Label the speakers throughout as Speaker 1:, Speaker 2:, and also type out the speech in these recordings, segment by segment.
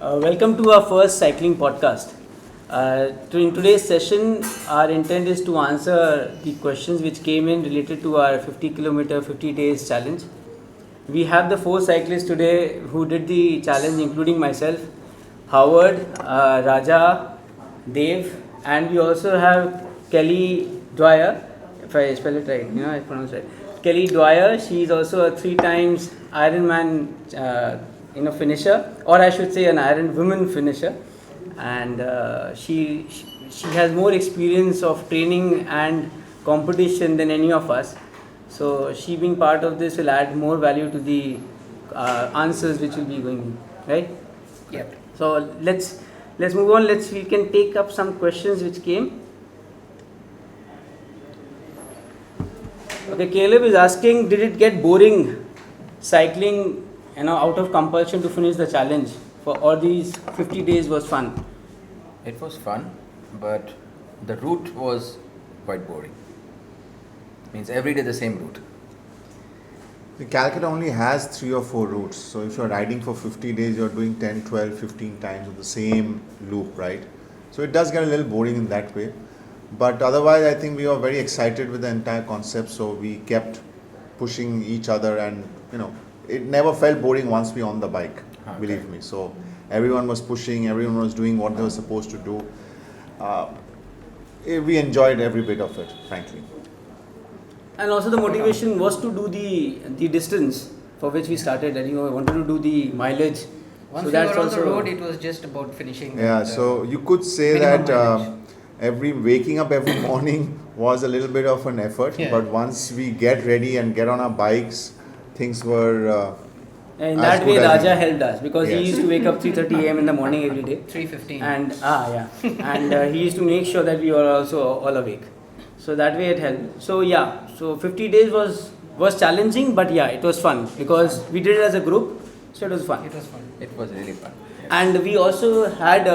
Speaker 1: Welcome to our first cycling podcast. In today's session, our intent is to answer the questions which came in related to our 50 kilometer 50 days challenge. We have the four cyclists today who did the challenge, including myself, Howard, Raja, Dave, and we also have Kelly Dwyer. If I spell it right, I pronounce it right. Kelly Dwyer. She is also a 3 times Ironman, finisher, or I should say, an Iron Woman finisher, and she has more experience of training and competition than any of us. So she being part of this will add more value to the answers which will be going, right?
Speaker 2: Yep.
Speaker 1: So let's move on. We can take up some questions which came. Okay, Caleb is asking, did it get boring cycling, out of compulsion to finish the challenge? For all these 50 days was fun.
Speaker 2: It was fun, but the route was quite boring. Means every day the same route.
Speaker 3: The Calcutta only has 3 or 4 routes. So if you're riding for 50 days, you're doing 10, 12, 15 times of the same loop, right? So it does get a little boring in that way. But otherwise, I think we were very excited with the entire concept. So we kept pushing each other and, it never felt boring once we were on the bike, believe me. So everyone was pushing, everyone was doing what they were supposed to do. We enjoyed every bit of it, frankly.
Speaker 1: And also the motivation was to do the distance for which we started, and wanted to do the mileage.
Speaker 4: Once
Speaker 1: so
Speaker 4: we were on the road, it was just about finishing.
Speaker 3: Yeah, so you could say that waking up every morning was a little bit of an effort, but once we get ready and get on our bikes, things were.
Speaker 1: In that way, Raja helped us because he used to wake up 3:30 a.m. in the morning every day.
Speaker 4: 3:15.
Speaker 1: And and he used to make sure that we were also all awake. So that way it helped. So 50 days was challenging, but it was fun because we did it as a group. So it was fun.
Speaker 2: It was really fun. Yes.
Speaker 1: And we also had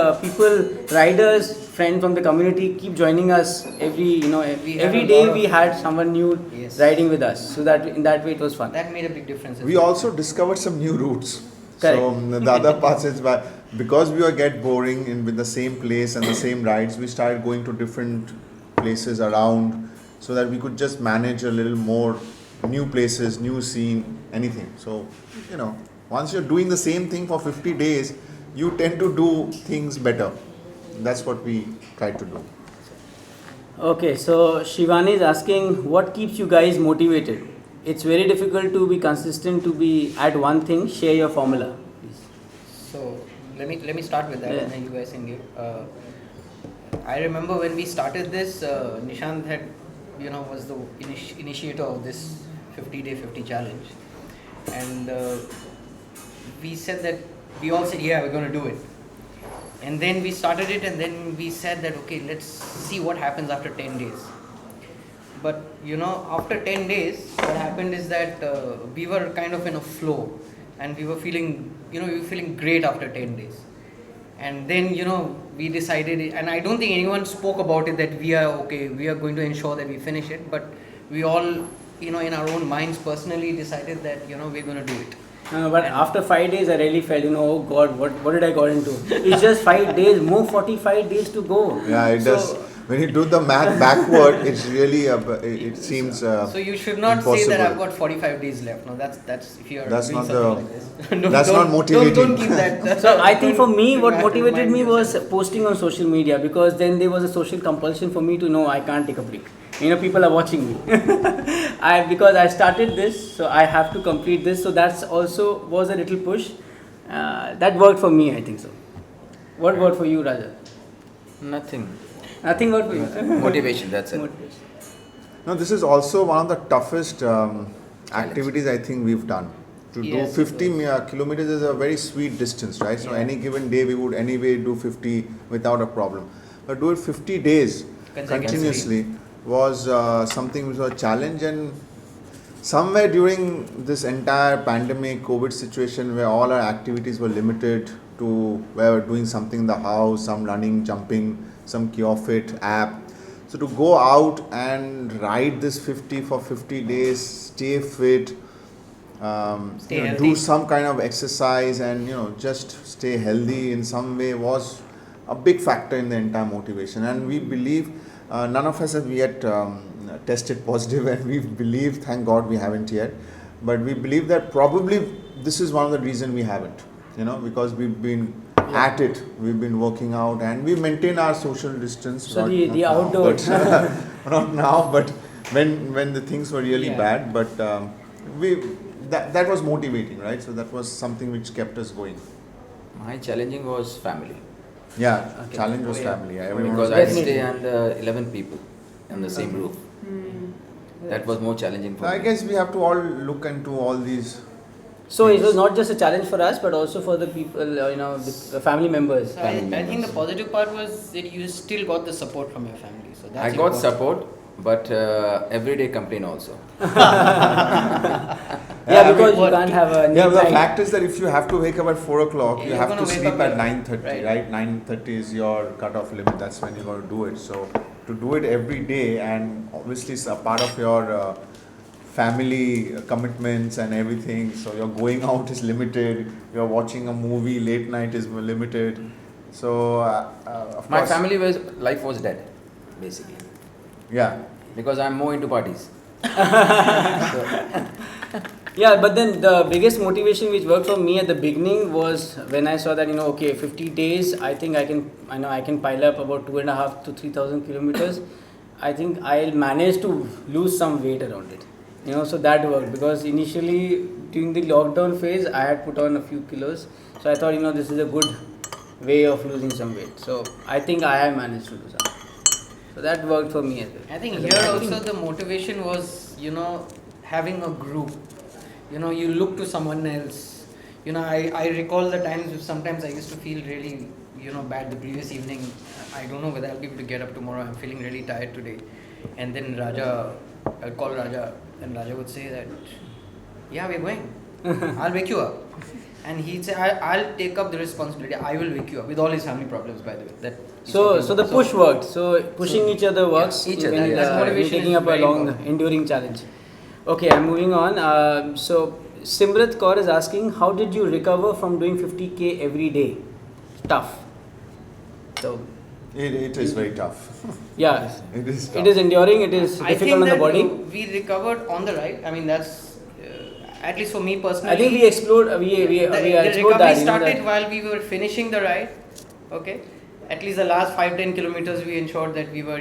Speaker 1: riders, friends from the community keep joining us every day we had someone new riding with us. So that in that way it was fun.
Speaker 4: That made a big difference.
Speaker 3: We also discovered some new routes. Correct. So the other parts is because we were get boring with the same place and the same rides, we started going to different places around so that we could just manage a little more new places, new scene, anything. So, once you're doing the same thing for 50 days, you tend to do things better. That's what we try to do.
Speaker 1: Okay, so Shivani is asking, what keeps you guys motivated? It's very difficult to be consistent, to be at one thing. Share your formula, please.
Speaker 4: So let me start with that, and then you guys can give. I remember when we started this, Nishant had, was the initiator of this 50-day 50 challenge, and we said that we all said, we're going to do it, and then we started it, and then we said that okay, let's see what happens after 10 days. But after 10 days, what happened is that we were kind of in a flow, and we were feeling, great after 10 days. And then, we decided, and I don't think anyone spoke about it, that we are going to ensure that we finish it. But we all, in our own minds personally decided that, we're going to do it.
Speaker 1: But after 5 days, I really felt, oh God, what did I got into? It's just 5 days, more 45 days to go.
Speaker 3: Yeah, it does. When you do the math backward, it's really it seems.
Speaker 4: So you should not
Speaker 3: impossible.
Speaker 4: say that I've got 45 days left. No, that's if you're
Speaker 3: that's
Speaker 4: doing
Speaker 3: not
Speaker 4: something like this. No,
Speaker 3: that's not motivating.
Speaker 4: Don't keep that.
Speaker 1: So I think for me, what motivated me was posting on social media, because then there was a social compulsion for me to know I can't take a break. People are watching me. Because I started this, so I have to complete this. So that's also was a little push. That worked for me, I think so. What worked for you, Raja?
Speaker 2: Nothing
Speaker 1: worked for you.
Speaker 2: Motivation, that's it.
Speaker 1: Motivation.
Speaker 3: No, this is also one of the toughest activities I think we've done. To do 50 kilometers is a very sweet distance, right? So any given day we would anyway do 50 without a problem. But do it 50 days continuously was something which was a challenge, and somewhere during this entire pandemic COVID situation where all our activities were limited to where we're doing something in the house, some running, jumping, some KeoFit app. So to go out and ride this 50 for 50 days, stay fit,
Speaker 4: Stay
Speaker 3: you know,
Speaker 4: healthy.
Speaker 3: do some kind of exercise and just stay healthy in some way was a big factor in the entire motivation. And we believe none of us have yet tested positive, and we believe, thank God, we haven't yet. But we believe that probably this is one of the reasons we haven't. Because we've been at it, we've been working out, and we maintain our social distance.
Speaker 1: So
Speaker 3: not
Speaker 1: the
Speaker 3: now,
Speaker 1: outdoor.
Speaker 3: but not now, but when the things were really
Speaker 4: Yeah.
Speaker 3: bad. But we that was motivating, right? So that was something which kept us going.
Speaker 2: My challenging was family.
Speaker 3: Yeah,
Speaker 1: Okay.
Speaker 3: challenge was
Speaker 4: Oh, yeah.
Speaker 3: family. Yeah, everyone
Speaker 2: Because
Speaker 3: was
Speaker 2: I
Speaker 1: Definitely.
Speaker 2: stay under 11 people on the same roof. That was more challenging for
Speaker 3: I
Speaker 2: me.
Speaker 3: guess we have to all look into all these.
Speaker 1: So it was not just a challenge for us, but also for the people, the family members.
Speaker 4: So
Speaker 2: Family
Speaker 4: I think the
Speaker 2: members.
Speaker 4: positive part was that you still got the support from your family. So that's
Speaker 2: I got
Speaker 4: important.
Speaker 2: support, but everyday complaint also.
Speaker 1: Yeah,
Speaker 3: I
Speaker 1: because
Speaker 3: mean,
Speaker 1: you can't have a
Speaker 3: Yeah,
Speaker 1: neat
Speaker 3: the
Speaker 1: night.
Speaker 3: fact is that if you have to wake up at 4 o'clock, you
Speaker 4: You're
Speaker 3: have
Speaker 4: gonna
Speaker 3: to
Speaker 4: wake
Speaker 3: sleep
Speaker 4: up
Speaker 3: at
Speaker 4: late,
Speaker 3: 9:30, right? 9:30 is your cutoff limit. That's when you got to do it. So to do it every day, and obviously it's a part of your family commitments and everything. So your going out is limited. You're watching a movie late night is limited. So of
Speaker 2: My
Speaker 3: course,
Speaker 2: family life was dead, basically,
Speaker 3: yeah.
Speaker 2: because I'm more into parties.
Speaker 1: Yeah, but then the biggest motivation which worked for me at the beginning was when I saw that 50 days. I think I can pile up about 2.5 to 3,000 kilometers. I think I'll manage to lose some weight around it. So that worked, because initially during the lockdown phase I had put on a few kilos. So I thought this is a good way of losing some weight. So I think I have managed to do something. So that worked for me as well.
Speaker 4: I think here also the motivation was, having a group. You look to someone else. I recall the times sometimes I used to feel really, bad the previous evening. I don't know whether I'll be able to get up tomorrow. I'm feeling really tired today. And then I'd call Raja, and Raja would say that, yeah, we're going. I'll wake you up. And he'd say, I'll take up the responsibility. I will wake you up, with all his family problems, by the way. That he's
Speaker 1: So
Speaker 4: talking
Speaker 1: the
Speaker 4: about.
Speaker 1: push worked. So pushing each other works.
Speaker 2: each other,
Speaker 1: when,
Speaker 2: yes.
Speaker 1: when
Speaker 4: Motivation
Speaker 1: taking
Speaker 4: is
Speaker 1: up a
Speaker 4: very
Speaker 1: long,
Speaker 4: important.
Speaker 1: enduring challenge. Okay, I'm moving on. So Simrat Kaur is asking, how did you recover from doing 50k every day? Tough. So
Speaker 3: It is very tough.
Speaker 1: yeah,
Speaker 3: It is tough.
Speaker 1: it is enduring. It is
Speaker 4: I think
Speaker 1: difficult on the
Speaker 4: that
Speaker 1: body.
Speaker 4: we recovered on the ride. I mean, that's at least for me personally.
Speaker 1: I think we explored. We
Speaker 4: the
Speaker 1: explored
Speaker 4: recovery
Speaker 1: that.
Speaker 4: started while we were finishing the ride. Okay, at least the last 5-10 kilometers, we ensured that we were,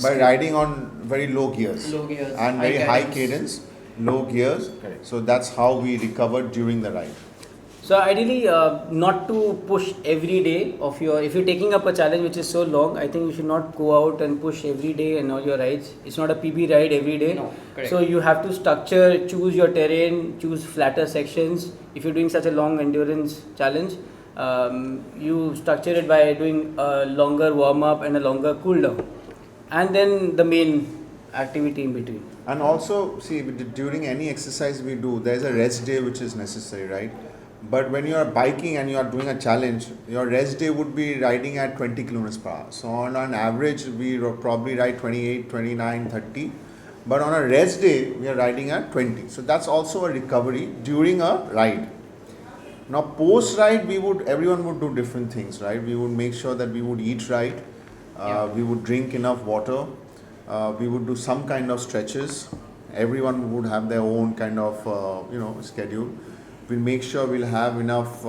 Speaker 3: By riding on very low gears.
Speaker 4: Low gears,
Speaker 3: And
Speaker 4: high
Speaker 3: very high
Speaker 4: cadence.
Speaker 3: cadence, low gears.
Speaker 2: Correct.
Speaker 3: So that's how we recovered during the ride.
Speaker 1: So ideally, not to push every day of your. If you're taking up a challenge which is so long, I think you should not go out and push every day in all your rides. It's not a PB ride every day.
Speaker 4: No, correct.
Speaker 1: So you have to structure, choose your terrain, choose flatter sections. If you're doing such a long endurance challenge, you structure it by doing a longer warm up and a longer cool down, and then the main activity in between.
Speaker 3: And also, see, during any exercise we do, there's a rest day which is necessary, right? But when you are biking and you are doing a challenge, your rest day would be riding at 20 kilometers per hour. So on an average, we probably ride 28, 29, 30. But on a rest day, we are riding at 20. So that's also a recovery during a ride. Now post ride, everyone would do different things, right? We would make sure that we would eat right, we would drink enough water, we would do some kind of stretches. Everyone would have their own kind of schedule. We'll make sure we'll have enough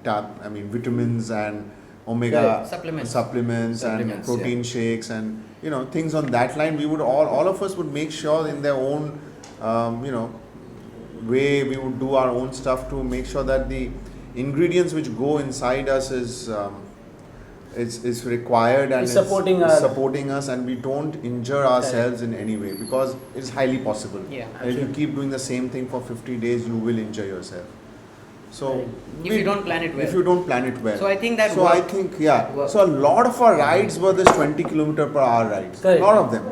Speaker 3: vitamins and omega supplements and protein shakes and things on that line. We would all of us would make sure in their own way we would do our own stuff to make sure that the ingredients which go inside us is required and
Speaker 1: Is supporting
Speaker 3: us, and we don't injure ourselves in any way, because it's highly possible.
Speaker 4: Yeah,
Speaker 3: And if you keep doing the same thing for 50 days, you will injure yourself. So
Speaker 4: if you don't plan it well.
Speaker 3: If you don't plan it well.
Speaker 4: So I think that
Speaker 3: So
Speaker 4: worked.
Speaker 3: I think
Speaker 4: Worked.
Speaker 3: So a lot of our rides were this 20 kilometer per hour rides.
Speaker 1: Correct.
Speaker 3: A lot of them.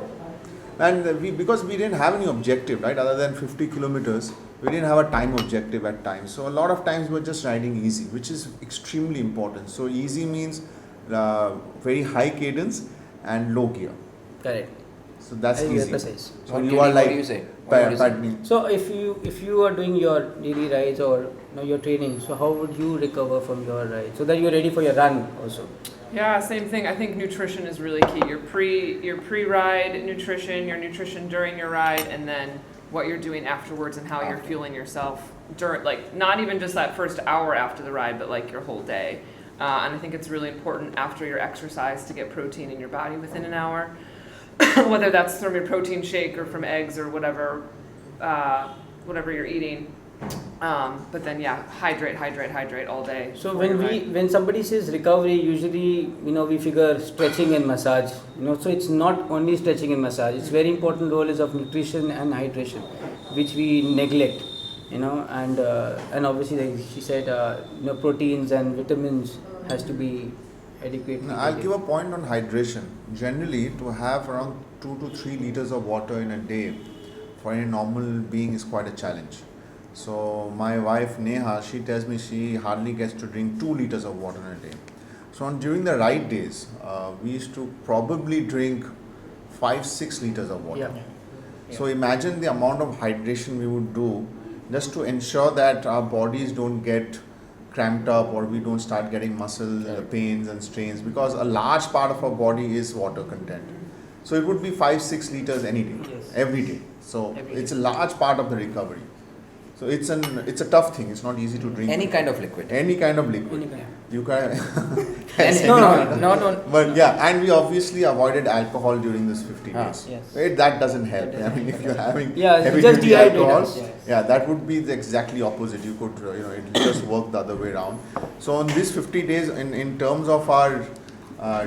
Speaker 3: And because we didn't have any objective, right, other than 50 kilometers, we didn't have a time objective at times. So a lot of times we're just riding easy, which is extremely important. So easy means very high cadence and low gear.
Speaker 1: Correct.
Speaker 3: So that's
Speaker 1: Very
Speaker 3: easy.
Speaker 1: precise.
Speaker 3: So
Speaker 2: What
Speaker 3: you
Speaker 2: do
Speaker 3: are
Speaker 2: what
Speaker 3: like
Speaker 2: do you say? What do you say?
Speaker 3: paddling.
Speaker 1: So if you are doing your daily rides or your training, so how would you recover from your ride so that you're ready for your run also?
Speaker 5: Yeah, same thing. I think nutrition is really key. Your pre-ride nutrition, your nutrition during your ride, and then what you're doing afterwards and how you're feeling yourself during, like, not even just that first hour after the ride, but like your whole day. And I think it's really important after your exercise to get protein in your body within an hour, whether that's from your protein shake or from eggs or whatever you're eating. But then hydrate all day.
Speaker 1: So
Speaker 5: before your ride.
Speaker 1: when somebody says recovery, usually we figure stretching and massage. So it's not only stretching and massage. It's very important role is of nutrition and hydration, which we neglect. And obviously, like she said, proteins and vitamins has to be adequate.
Speaker 3: Now, I'll give a point on hydration. Generally, to have around 2 to 3 liters of water in a day for any normal being is quite a challenge. So my wife Neha, she tells me she hardly gets to drink 2 liters of water in a day. So during the ride days, we used to probably drink 5-6 liters of water.
Speaker 1: Yeah.
Speaker 3: So imagine the amount of hydration we would do just to ensure that our bodies don't get cramped up or we don't start getting muscle pains and strains, because a large part of our body is water content. So it would be 5-6 liters any day,
Speaker 1: Yes.
Speaker 3: every day. So
Speaker 1: Every
Speaker 3: it's a large part of the recovery. So it's a tough thing. It's not easy to drink
Speaker 2: Any kind of liquid.
Speaker 3: any kind of liquid.
Speaker 1: Any kind.
Speaker 3: You can.
Speaker 2: Any-
Speaker 1: No.
Speaker 2: not
Speaker 3: But yeah, and we obviously avoided alcohol during this 50
Speaker 2: Ah.
Speaker 3: days.
Speaker 1: Yes.
Speaker 3: That doesn't help. I mean, if you're having
Speaker 1: Yeah, it
Speaker 3: heavy
Speaker 1: just
Speaker 3: duty
Speaker 1: dehydrate
Speaker 3: alcohol,
Speaker 1: us, yes.
Speaker 3: yeah, that would be the exactly opposite. You could, it just work the other way around. So on these 50 days, in terms of our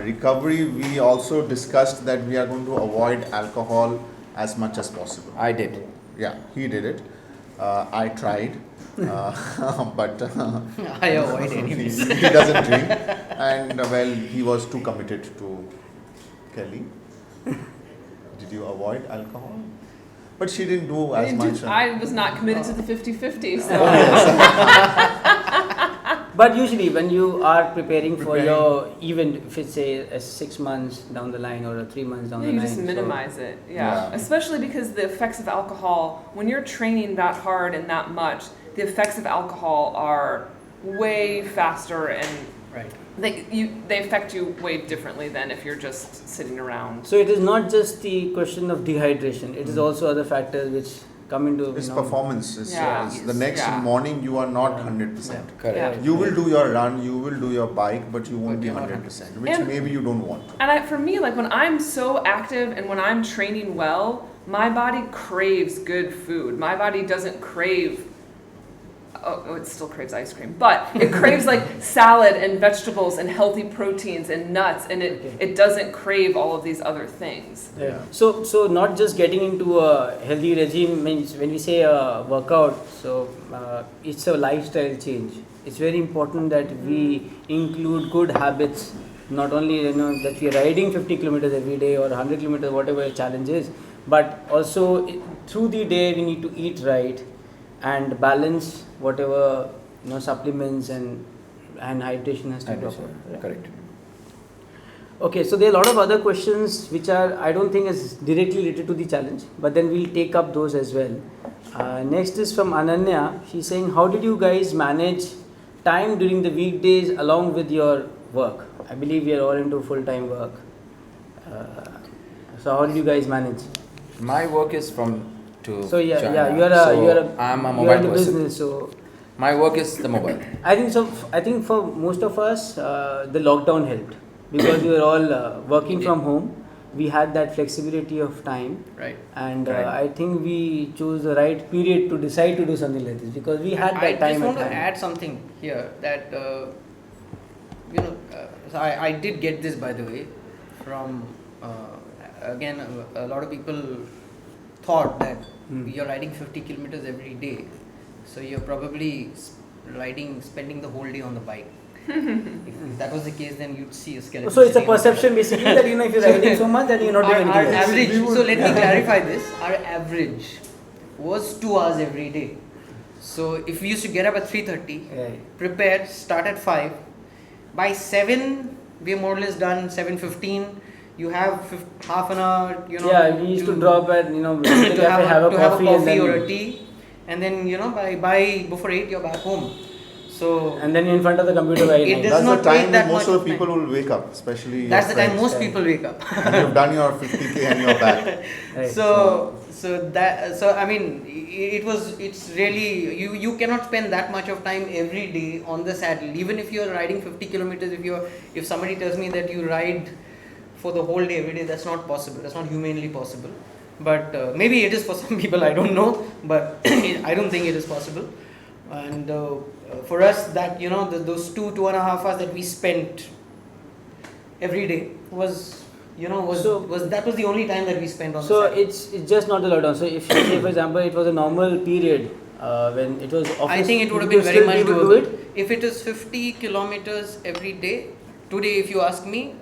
Speaker 3: recovery, we also discussed that we are going to avoid alcohol as much as possible.
Speaker 2: I did.
Speaker 3: Yeah, he did it. I tried, but
Speaker 4: I avoid anyways.
Speaker 3: he doesn't drink, and he was too committed to Kelly. Did you avoid alcohol? But she didn't do as much.
Speaker 5: I was not committed to the 50-50, so
Speaker 1: But usually when you are preparing for your event, if it's say 6 months down the line or 3 months down the
Speaker 5: you
Speaker 1: line,
Speaker 5: just
Speaker 1: so-
Speaker 5: minimize it. Yeah.
Speaker 3: Yeah.
Speaker 5: Especially because the effects of alcohol, when you're training that hard and that much, the effects of alcohol are way faster and
Speaker 4: Right.
Speaker 5: they affect you way differently than if you're just sitting around.
Speaker 1: So it is not just the question of dehydration. It is also other factors which come into
Speaker 3: It's performance. It's,
Speaker 5: Yeah.
Speaker 3: it's the next
Speaker 5: Yeah.
Speaker 3: morning you are not 100%.
Speaker 2: Correct.
Speaker 5: Yeah.
Speaker 3: You will do your run, you will do your bike, but you won't
Speaker 4: But
Speaker 3: be
Speaker 4: you're not
Speaker 3: 100%, which
Speaker 5: And-
Speaker 3: maybe you don't want.
Speaker 5: And for me, like when I'm so active and when I'm training well, my body craves good food. My body doesn't crave. Oh, it still craves ice cream, but it craves like salad and vegetables and healthy proteins and nuts, and it doesn't crave all of these other things.
Speaker 1: Yeah. So not just getting into a healthy regime means when we say workout, so it's a lifestyle change. It's very important that we include good habits. Not only that we are riding 50 kilometers every day or 100 kilometers, whatever the challenge is, but also through the day we need to eat right and balance whatever supplements and hydration has to be proper. Right?
Speaker 2: Correct.
Speaker 1: Okay, so there are a lot of other questions which are I don't think is directly related to the challenge, but then we'll take up those as well. Next is from Ananya. She's saying, how did you guys manage time during the weekdays along with your work? I believe we are all into full-time work. So how did you guys manage?
Speaker 2: My work is from to
Speaker 1: So yeah,
Speaker 2: China.
Speaker 1: you are
Speaker 2: I'm a
Speaker 1: you are
Speaker 2: mobile
Speaker 1: in the
Speaker 2: person.
Speaker 1: business. So
Speaker 2: My work is the mobile.
Speaker 1: I think so. I think for most of us, the lockdown helped because we were all working from home. We had that flexibility of time,
Speaker 4: Right.
Speaker 1: and
Speaker 2: Right.
Speaker 1: I think we chose the right period to decide to do something like this because we had that
Speaker 4: I
Speaker 1: time
Speaker 4: just want
Speaker 1: at
Speaker 4: to
Speaker 1: hand.
Speaker 4: add something here that so I did get this, by the way, from again a lot of people thought that you're riding 50 kilometers every day, so you're probably spending the whole day on the bike. If that was the case, then you'd see a skeleton.
Speaker 1: So it's a
Speaker 4: sitting on the bike.
Speaker 1: perception basically that if you're riding so much, then you're not doing
Speaker 4: Our
Speaker 1: anything else.
Speaker 4: average, so let me clarify this. Our average was 2 hours every day. So if we used to get up at 3:30,
Speaker 1: Right.
Speaker 4: prepare, start at 5, by 7 we're more or less done. 7:15 you have half an hour, you know.
Speaker 1: Yeah, we used to drop at, you know,
Speaker 4: to have a coffee
Speaker 1: and then,
Speaker 4: or a tea, and then, you know, by before 8 you're back home. So
Speaker 1: and then in front of the computer by
Speaker 4: It
Speaker 1: 9.
Speaker 4: does
Speaker 3: That's
Speaker 4: not
Speaker 3: the time
Speaker 4: take that
Speaker 3: when most
Speaker 4: much
Speaker 3: of
Speaker 4: of
Speaker 3: the people
Speaker 4: time.
Speaker 3: will wake up, especially
Speaker 4: that's the
Speaker 3: your
Speaker 4: time
Speaker 3: friends.
Speaker 4: most people wake up.
Speaker 3: And you've done your 50k and you're back.
Speaker 1: Right.
Speaker 4: So I mean, it's really, you cannot spend that much of time every day on the saddle. Even if you're riding 50 kilometers, if somebody tells me that you ride for the whole day every day, that's not possible. That's not humanly possible. But maybe it is for some people. I don't know, but I don't think it is possible. And for us, that, you know, those 2.5 hours that we spent every day was, you know, was the only time that we spent on
Speaker 1: So
Speaker 4: the saddle.
Speaker 1: it's just not the lockdown. So if say for example it was a normal period when it was office,
Speaker 4: I think it would have
Speaker 1: you
Speaker 4: been very
Speaker 1: still
Speaker 4: much
Speaker 1: be able to do
Speaker 4: doable.
Speaker 1: it.
Speaker 4: If it is 50 kilometers every day, today, if you ask me,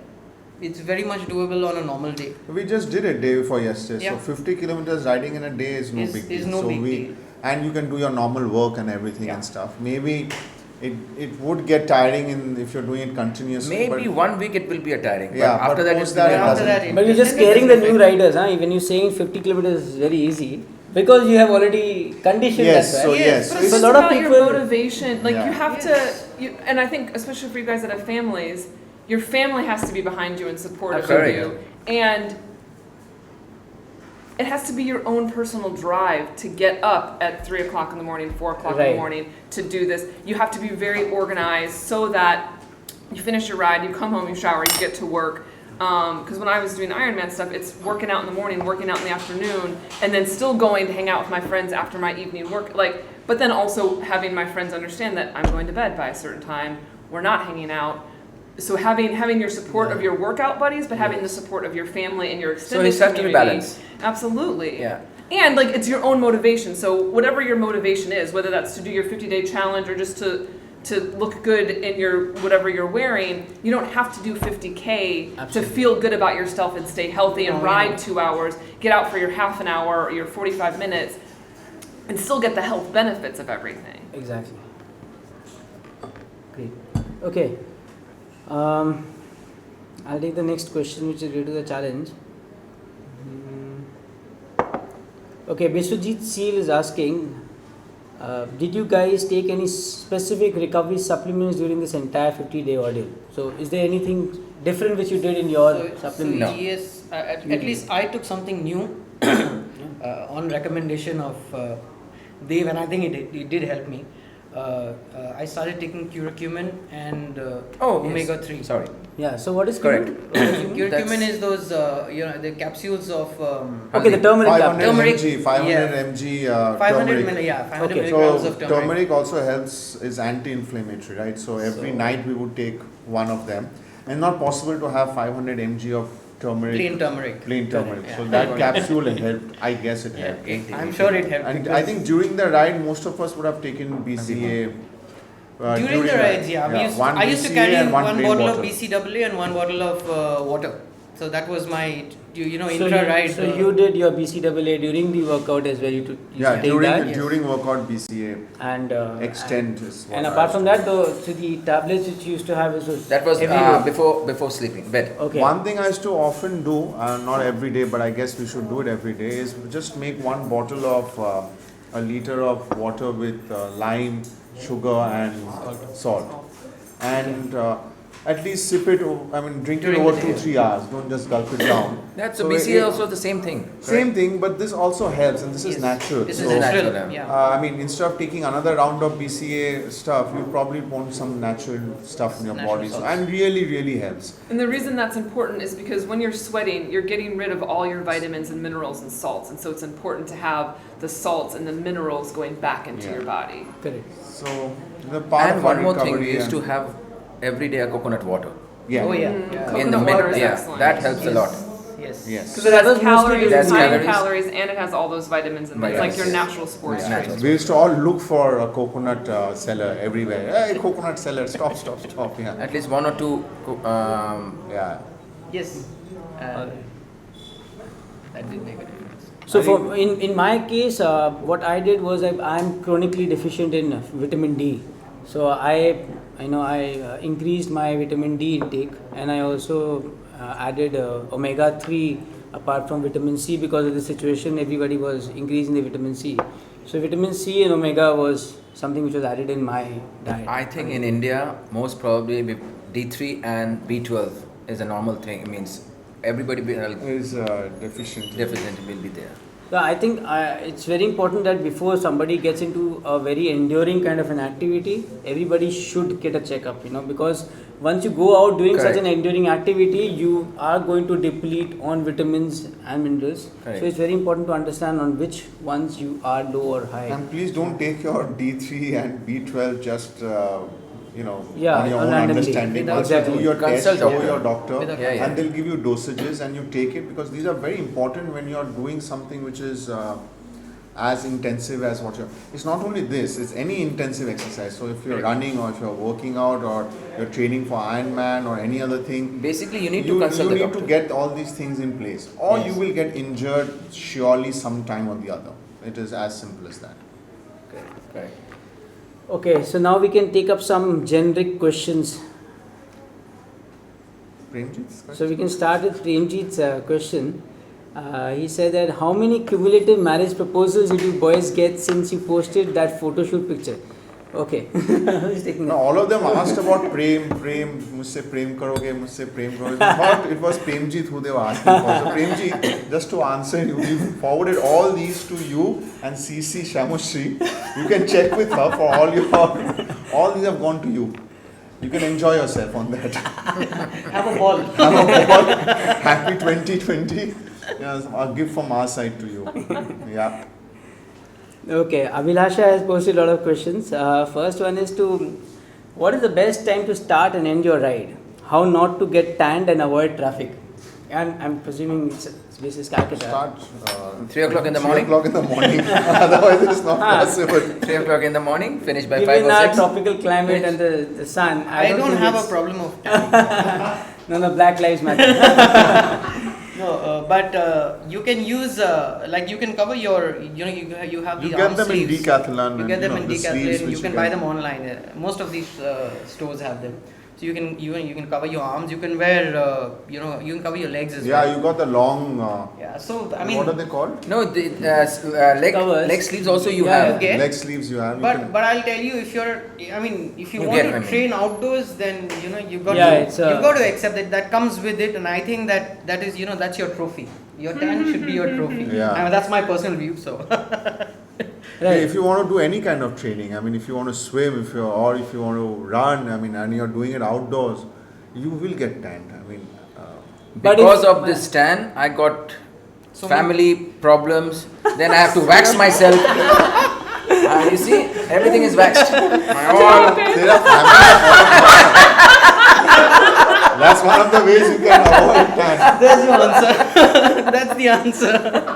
Speaker 4: it's very much doable on a normal day.
Speaker 3: We just did it day before yesterday.
Speaker 4: Yeah.
Speaker 3: So 50 kilometers riding in a day is no
Speaker 4: Is-
Speaker 3: big
Speaker 4: is
Speaker 3: deal.
Speaker 4: no
Speaker 3: So
Speaker 4: big
Speaker 3: we
Speaker 4: deal.
Speaker 3: and you can do your normal work and everything
Speaker 4: Yeah.
Speaker 3: and stuff. Maybe it would get tiring if you're doing it continuously.
Speaker 2: Maybe
Speaker 3: but
Speaker 2: 1 week it will be a tiring.
Speaker 3: Yeah,
Speaker 2: but after
Speaker 3: but
Speaker 2: that
Speaker 3: post
Speaker 2: it's
Speaker 3: that it
Speaker 2: very
Speaker 4: After that,
Speaker 3: doesn't.
Speaker 1: But you're just
Speaker 4: it
Speaker 1: scaring the
Speaker 4: doesn't
Speaker 1: new
Speaker 4: affect.
Speaker 1: riders, huh? When you're saying 50 kilometers is very easy because you have already conditioned
Speaker 3: Yes,
Speaker 1: that,
Speaker 3: so
Speaker 1: right?
Speaker 3: yes.
Speaker 5: But
Speaker 3: So
Speaker 5: it's
Speaker 1: a
Speaker 5: just
Speaker 1: lot of
Speaker 5: about your
Speaker 1: people-
Speaker 5: motivation. Like
Speaker 3: Yeah.
Speaker 5: you have
Speaker 4: Yes.
Speaker 5: to, and I think especially for you guys that have families, your family has to be behind you and supportive of
Speaker 2: Correct.
Speaker 5: you, and it has to be your own personal drive to get up at 3 o'clock in the morning, 4 o'clock in
Speaker 1: Right.
Speaker 5: the morning to do this. You have to be very organized so that you finish your ride, you come home, you shower, you get to work. Because when I was doing Ironman stuff, it's working out in the morning, working out in the afternoon, and then still going to hang out with my friends after my evening work. Like, but then also having my friends understand that I'm going to bed by a certain time. We're not hanging out. So having your support of your workout buddies, but having the support of your family and your extended
Speaker 2: it's have to be
Speaker 5: community.
Speaker 2: balanced.
Speaker 5: Absolutely.
Speaker 2: Yeah.
Speaker 5: And like it's your own motivation. So whatever your motivation is, whether that's to do your 50-day challenge or just to look good in your whatever you're wearing, you don't have to do 50K to
Speaker 1: Absolutely.
Speaker 5: feel good about yourself and stay healthy and
Speaker 4: No,
Speaker 5: ride
Speaker 4: no.
Speaker 5: 2 hours, get out for your half an hour or your 45 minutes, and still get the health benefits of everything.
Speaker 1: Exactly. Great. Okay. I'll take the next question, which is related to the challenge. Okay, Biswajit Seal is asking, did you guys take any specific recovery supplements during this entire 50-day ordeal? So, is there anything different which you did in your supplements?
Speaker 2: No.
Speaker 4: Yes, at least I took something new on recommendation of Dave, and I think it did help me. I started taking curcumin and omega-3.
Speaker 2: Sorry.
Speaker 1: Yeah. So, what is
Speaker 2: Correct.
Speaker 4: Curcumin is those, the capsules of
Speaker 1: Okay, the turmeric
Speaker 3: 500
Speaker 1: tablet.
Speaker 4: Turmeric,
Speaker 3: mg, 500
Speaker 4: yeah.
Speaker 3: mg
Speaker 4: 500
Speaker 3: turmeric.
Speaker 4: 500
Speaker 1: Okay.
Speaker 4: milligrams
Speaker 3: So
Speaker 4: of turmeric.
Speaker 3: turmeric also helps, is anti-inflammatory, right? So every night we would take one of them, and not possible to have 500 mg of turmeric.
Speaker 4: Plain turmeric.
Speaker 3: Plain turmeric.
Speaker 4: Yeah.
Speaker 3: So that capsule helped. I guess it helped.
Speaker 4: I'm sure it helped.
Speaker 3: And
Speaker 4: because
Speaker 3: I think during the ride, most of us would have taken BCA.
Speaker 4: during the rides,
Speaker 3: one
Speaker 4: I used to
Speaker 3: BCA
Speaker 4: carry
Speaker 3: and
Speaker 4: one
Speaker 3: plain
Speaker 4: bottle
Speaker 3: water.
Speaker 4: of BCAA and one bottle of water. So that was my,
Speaker 1: So,
Speaker 4: intra ride.
Speaker 1: so you did your BCAA during the workout as well. You
Speaker 3: Yeah,
Speaker 1: take that,
Speaker 4: yes.
Speaker 3: during workout BCA
Speaker 1: and
Speaker 3: extend is what
Speaker 1: And
Speaker 3: I
Speaker 1: apart
Speaker 3: was
Speaker 1: from
Speaker 3: doing.
Speaker 1: that, though, so the tablets which you used to have is
Speaker 2: That was
Speaker 1: every day.
Speaker 2: before sleeping, bed.
Speaker 1: Okay.
Speaker 3: One thing I used to often do, not every day, but I guess we should do it every day, is just make one bottle of a liter of water with lime, sugar, and salt. And at least sip it, drink it
Speaker 4: During
Speaker 3: over
Speaker 4: the day.
Speaker 3: 2-3 hours. Don't just gulp it down.
Speaker 2: That's
Speaker 3: So
Speaker 2: so BCA
Speaker 3: it-
Speaker 2: also the same thing.
Speaker 3: Same thing, but this also helps, and this is
Speaker 4: Yes.
Speaker 3: natural.
Speaker 4: This
Speaker 3: So,
Speaker 4: is natural.
Speaker 2: natural,
Speaker 4: Yeah.
Speaker 3: instead of taking another round of BCA stuff, you probably want some natural stuff in your
Speaker 4: Natural
Speaker 3: body. So,
Speaker 4: salts.
Speaker 3: and really, really helps.
Speaker 5: And the reason that's important is because when you're sweating, you're getting rid of all your vitamins and minerals and salts. And so it's important to have the salts and the minerals going back into
Speaker 3: Yeah.
Speaker 5: your body.
Speaker 1: Correct.
Speaker 3: So, the part
Speaker 2: And
Speaker 3: of our
Speaker 2: one more thing,
Speaker 3: recovery
Speaker 2: we used to
Speaker 3: and-
Speaker 2: have every day a coconut water.
Speaker 3: Yeah.
Speaker 4: Oh yeah.
Speaker 5: Mm,
Speaker 4: yeah.
Speaker 5: coconut
Speaker 2: In the
Speaker 5: water is
Speaker 2: yeah,
Speaker 5: excellent.
Speaker 2: that helps a lot.
Speaker 4: Yes.
Speaker 3: Yes.
Speaker 5: Because it has
Speaker 1: That was mostly
Speaker 5: calories,
Speaker 1: during
Speaker 2: That's
Speaker 5: high in
Speaker 2: calories.
Speaker 5: calories, and it has all those vitamins and it's like your
Speaker 2: Yes.
Speaker 5: natural sports
Speaker 2: Yeah.
Speaker 5: drink.
Speaker 2: Natural.
Speaker 3: We used to all look for a coconut seller everywhere. Hey, coconut seller, stop, stop, stop. Yeah.
Speaker 2: At least one or two.
Speaker 3: Yeah.
Speaker 4: Yes. That did make a difference.
Speaker 1: So for in my case, what I did was I'm chronically deficient in vitamin D. So I increased my vitamin D intake, and I also added omega 3 apart from vitamin C because of the situation. Everybody was increasing the vitamin C. So vitamin C and omega was something which was added in my diet.
Speaker 2: I think in India, most probably D3 and B12 is a normal thing. It means everybody
Speaker 3: Is deficient.
Speaker 2: deficient will be there.
Speaker 1: So I think it's very important that before somebody gets into a very enduring kind of an activity, everybody should get a checkup, because once you go out doing
Speaker 2: Correct.
Speaker 1: such an enduring activity, you are going to deplete on vitamins and minerals.
Speaker 2: Correct.
Speaker 1: So it's very important to understand on which ones you are low or high.
Speaker 3: And please don't take your D3 and B12 just
Speaker 1: Yeah,
Speaker 3: on your own
Speaker 1: randomly.
Speaker 3: understanding.
Speaker 4: Without-
Speaker 3: Also do your test,
Speaker 2: Consult
Speaker 3: show
Speaker 2: doctor.
Speaker 3: your doctor,
Speaker 4: Without-
Speaker 2: Yeah.
Speaker 3: and they'll give you dosages and you take it because these are very important when you're doing something which is as intensive as what you're. It's not only this; it's any intensive exercise. So if you're running or if you're working out or you're training for Ironman or any other thing,
Speaker 2: Basically, you need to consult the
Speaker 3: need
Speaker 2: doctor.
Speaker 3: to get all these things in place, or
Speaker 2: Yes.
Speaker 3: you will get injured surely sometime or the other. It is as simple as that.
Speaker 2: Correct.
Speaker 1: Okay, so now we can take up some generic questions.
Speaker 3: Premjit's
Speaker 1: So we can start with Premjit's question. He said that how many cumulative marriage proposals did you boys get since you posted that photo shoot picture? Okay. Who's taking
Speaker 3: No,
Speaker 1: that?
Speaker 3: all of them asked about Prem, मुझसे प्रेम करोगे, मुझसे प्रेम करोगे. I thought it was Premjit who they were asking for. So Premjit, just to answer you, we forwarded all these to you and CC Shamushri. You can check with her for all these have gone to you. You can enjoy yourself on that.
Speaker 4: Have a ball.
Speaker 3: Have a ball. Happy 2020. Yes, a gift from our side to you. Yeah.
Speaker 1: Okay, Abhilasha has posted a lot of questions. First one is what is the best time to start and end your ride? How not to get tanned and avoid traffic? And I'm presuming it's basis Calcutta.
Speaker 3: Start
Speaker 2: 3 o'clock in the
Speaker 3: 3
Speaker 2: morning.
Speaker 3: o'clock in the morning. Otherwise, it's not possible.
Speaker 2: 3 o'clock in the morning, finish by 5
Speaker 1: Given
Speaker 2: or
Speaker 1: our
Speaker 2: 6.
Speaker 1: tropical climate and the sun,
Speaker 4: I don't
Speaker 1: think
Speaker 4: have a
Speaker 1: it's-
Speaker 4: problem of tanning.
Speaker 1: No, Black Lives Matter.
Speaker 4: No, but you can use you can cover your you have
Speaker 3: You
Speaker 4: the
Speaker 3: get
Speaker 4: arm
Speaker 3: them in
Speaker 4: sleeves.
Speaker 3: Decathlon.
Speaker 4: You
Speaker 3: and,
Speaker 4: get them
Speaker 3: know,
Speaker 4: in
Speaker 3: the sleeves
Speaker 4: Decathlon.
Speaker 3: which
Speaker 4: You can buy them online. Most of these stores have them. So you can cover your arms. You can wear you can cover your legs as
Speaker 3: Yeah,
Speaker 4: well.
Speaker 3: you got the long.
Speaker 4: Yeah. So I mean,
Speaker 3: what are they called?
Speaker 2: No, the
Speaker 1: Covers.
Speaker 2: leg sleeves also you
Speaker 1: Yeah.
Speaker 2: have.
Speaker 4: Okay.
Speaker 3: Leg sleeves you have. You can-
Speaker 4: but I'll tell you, if you
Speaker 2: You
Speaker 4: want
Speaker 2: get
Speaker 4: to
Speaker 2: what I mean.
Speaker 4: train outdoors, then you've got
Speaker 1: Yeah, it's,
Speaker 4: you've got to accept that comes with it, and I think that is that's your trophy. Your tan should be your trophy.
Speaker 3: Yeah.
Speaker 4: I mean, that's my personal view. So
Speaker 3: Yeah, if you want to do any kind of training, I mean, if you want to swim, if you want to run, I mean, and you're doing it outdoors, you will get tanned. I mean,
Speaker 1: But
Speaker 2: Because
Speaker 1: if-
Speaker 2: of this tan, I got
Speaker 4: So
Speaker 2: family problems. Then I have to wax myself. You see, everything is waxed. My all.
Speaker 3: there are family. That's one of the ways you can avoid tan.
Speaker 4: there's your answer. That's the answer.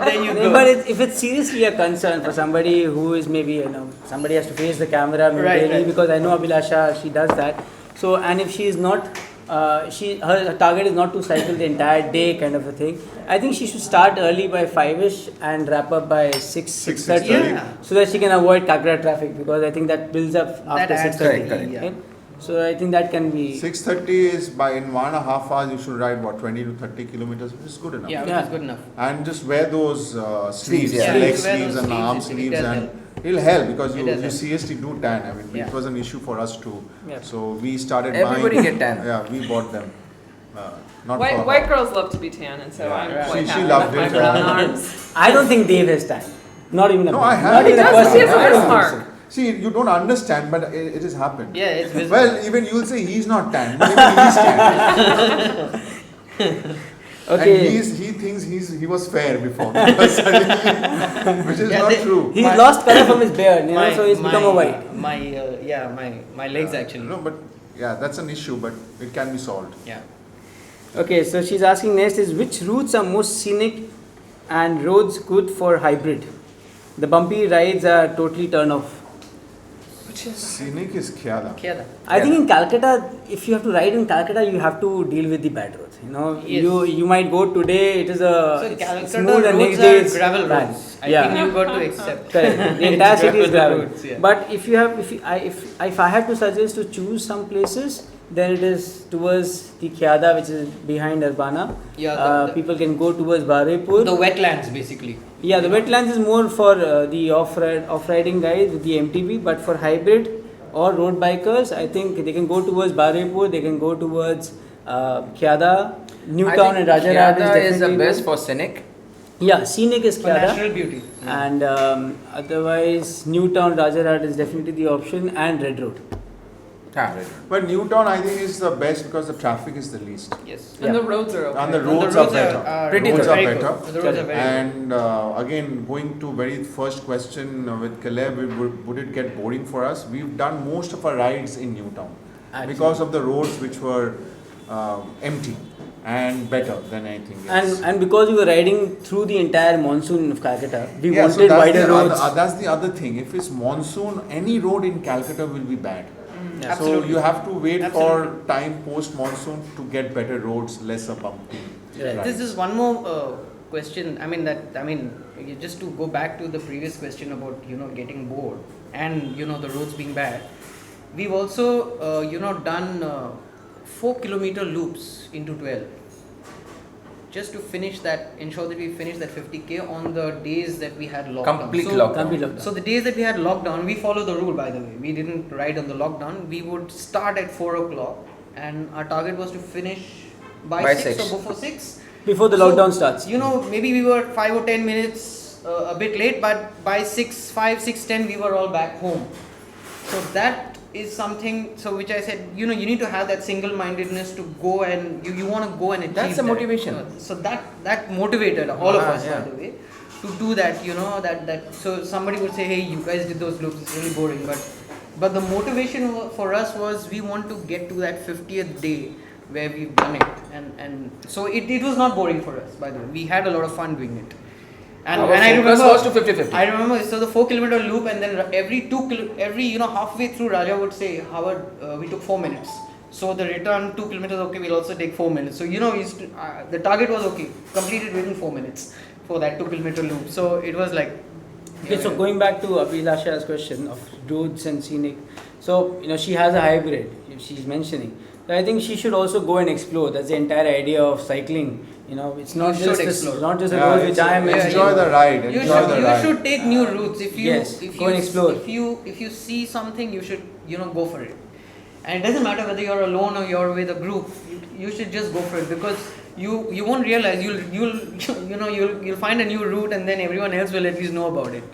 Speaker 4: There you go.
Speaker 1: But if it's seriously a concern for somebody who is maybe, somebody has to face the camera
Speaker 4: Right,
Speaker 1: daily,
Speaker 4: right.
Speaker 1: because I know Abhilasha, she does that. So, and if she is not, her target is not to cycle the entire day kind of a thing. I think she should start early by 5ish and wrap up by 6:30,
Speaker 4: Yeah.
Speaker 1: so that she can avoid Calcutta traffic, because I think that builds up
Speaker 4: That
Speaker 1: after
Speaker 4: adds
Speaker 1: 6:30.
Speaker 2: correct.
Speaker 4: Yeah.
Speaker 1: Right? So I think that can be.
Speaker 3: 6:30 is by in 1.5 hours you should ride 20 to 30 kilometers, which is good enough.
Speaker 4: Yeah, which
Speaker 1: Yeah.
Speaker 4: is good enough.
Speaker 3: And just wear those sleeves,
Speaker 2: yeah.
Speaker 3: leg
Speaker 4: Yeah, wear
Speaker 3: sleeves
Speaker 4: those
Speaker 3: and arm
Speaker 4: sleeves, it
Speaker 3: sleeves,
Speaker 4: does
Speaker 3: and it'll help because
Speaker 4: It
Speaker 3: you
Speaker 4: does help.
Speaker 3: seriously do tan. I mean,
Speaker 4: Yeah.
Speaker 3: it was an issue for us too.
Speaker 1: Yeah.
Speaker 3: So we started
Speaker 2: Everybody
Speaker 3: buying.
Speaker 2: get tan.
Speaker 3: Yeah, we bought them. Not for
Speaker 5: White
Speaker 3: her.
Speaker 5: girls love to be tan, and so
Speaker 3: Yeah.
Speaker 5: I'm
Speaker 4: Right.
Speaker 5: quite
Speaker 3: She
Speaker 5: happy
Speaker 3: loved
Speaker 5: with my
Speaker 3: it,
Speaker 5: brown
Speaker 3: yeah.
Speaker 5: arms.
Speaker 1: I don't think Dave has time. Not even a
Speaker 3: No,
Speaker 1: bit.
Speaker 3: I have.
Speaker 1: Not even
Speaker 3: He
Speaker 1: a
Speaker 3: does,
Speaker 1: person.
Speaker 5: he has a
Speaker 3: I don't
Speaker 5: birthmark.
Speaker 3: think so. See, you don't understand, but it has happened.
Speaker 4: Yeah, it's visible.
Speaker 3: Well, even you'll say he's not tan, but even he's tan.
Speaker 1: Okay.
Speaker 3: And he thinks he was fair before, because suddenly, which is
Speaker 4: Yeah,
Speaker 3: not
Speaker 4: they-
Speaker 3: true.
Speaker 1: He's
Speaker 4: My-
Speaker 1: lost color from his beard, so he's become a white.
Speaker 4: My legs actually.
Speaker 3: No, but yeah, that's an issue, but it can be solved.
Speaker 4: Yeah.
Speaker 1: Okay, so she's asking next is which routes are most scenic and roads good for hybrid? The bumpy rides are totally turn off.
Speaker 3: Scenic is Khyada.
Speaker 4: Khyada.
Speaker 1: I think in Calcutta, if you have to ride in Calcutta, you have to deal with the bad roads.
Speaker 4: Yes.
Speaker 1: You might go today, it is
Speaker 4: So
Speaker 1: it's
Speaker 4: Calcutta
Speaker 1: smooth, and next
Speaker 4: roads
Speaker 1: day
Speaker 4: are
Speaker 1: it's
Speaker 4: gravel
Speaker 1: bad.
Speaker 4: roads. I
Speaker 1: Yeah.
Speaker 4: think you got to accept.
Speaker 1: Correct. The entire city is
Speaker 4: Gravel
Speaker 1: gravel.
Speaker 4: roads, yeah.
Speaker 1: But if I had to suggest to choose some places, then it is towards the Khyada, which is behind Arbana.
Speaker 4: Yeah,
Speaker 1: People can go towards Barepur.
Speaker 4: the wetlands basically.
Speaker 1: Yeah, the wetlands is more for the off-riding guys with the MTB, but for hybrid or road bikers, I think they can go towards Barepur, they can go towards Khyada, Newtown and Rajarhat
Speaker 2: is the
Speaker 1: definitely
Speaker 2: best
Speaker 1: good.
Speaker 2: for scenic.
Speaker 1: Yeah, scenic is
Speaker 4: For
Speaker 1: Khyada,
Speaker 4: natural beauty.
Speaker 1: and otherwise Newtown, Rajarhat is definitely the option, and Red Road.
Speaker 2: Right.
Speaker 3: But Newtown, I think, is the best because the traffic is the least.
Speaker 4: Yes.
Speaker 5: And the roads are okay.
Speaker 3: And the
Speaker 4: And
Speaker 3: roads are better.
Speaker 2: Pretty
Speaker 3: roads
Speaker 2: good.
Speaker 3: are
Speaker 4: very
Speaker 3: better.
Speaker 4: good. The roads are very
Speaker 3: And again, going to very first question with Caleb, would it get boring for us? We've done most of our rides in Newtown because of the roads which were empty and better than anything else.
Speaker 1: And because we were riding through the entire monsoon of Calcutta, we
Speaker 3: Yeah, so
Speaker 1: wanted
Speaker 3: that's
Speaker 1: wider
Speaker 3: the
Speaker 1: roads.
Speaker 3: that's the other thing. If it's monsoon, any road in Calcutta will be bad.
Speaker 1: Yeah.
Speaker 3: So
Speaker 4: Absolutely.
Speaker 3: you have to wait
Speaker 4: Absolutely.
Speaker 3: for time post monsoon to get better roads, lesser bumpy.
Speaker 1: Right.
Speaker 4: This is one more question. Just to go back to the previous question about getting bored and the roads being bad. We've also done 4-kilometer loops into 12. Just to ensure that we finish that 50k on the days that we had lockdown.
Speaker 2: Complete
Speaker 4: So-
Speaker 2: lockdown.
Speaker 1: Complete lockdown.
Speaker 4: So the days that we had lockdown, we follow the rule, by the way. We didn't ride on the lockdown. We would start at 4 o'clock and our target was to finish by,
Speaker 2: By
Speaker 4: 6
Speaker 2: 6.
Speaker 4: or before 6.
Speaker 1: Before the
Speaker 4: So,
Speaker 1: lockdown starts.
Speaker 4: Maybe we were 5 or 10 minutes a bit late, but by 6:10 we were all back home. So that is something, which I said, you need to have that single-mindedness to go and you want to go and achieve
Speaker 2: That's the
Speaker 4: that.
Speaker 2: motivation.
Speaker 4: So that motivated all of us,
Speaker 2: yeah.
Speaker 4: by the way, to do that, that so somebody would say, hey, you guys did those loops, it's really boring, but the motivation for us was we want to get to that 50th day where we've done it, and so it was not boring for us, by the way. We had a lot of fun doing it. And
Speaker 2: Our
Speaker 4: when I
Speaker 2: focus
Speaker 4: remember,
Speaker 2: was to 50-50.
Speaker 4: I remember, so the 4-kilometer loop, and then every halfway through, Raja would say, Howard, we took 4 minutes. So the return 2 kilometers, okay, we'll also take 4 minutes. So the target was okay, completed within 4 minutes for that 2-kilometer loop. So it was like.
Speaker 1: Okay, so going back to Abhilasha's question of roads and scenic, so she has a hybrid, she's mentioning. So I think she should also go and explore. That's the entire idea of cycling. It's not
Speaker 4: You
Speaker 1: just
Speaker 4: should
Speaker 1: this,
Speaker 4: explore.
Speaker 1: not just the roads which I am
Speaker 4: yeah,
Speaker 3: Enjoy the ride.
Speaker 4: You
Speaker 3: Enjoy the ride.
Speaker 4: should take new routes. If
Speaker 1: go and explore.
Speaker 4: If you see something, you should go for it. And it doesn't matter whether you're alone or you're with a group. You should just go for it, because you won't realize you'll find a new route, and then everyone else will at least know about it.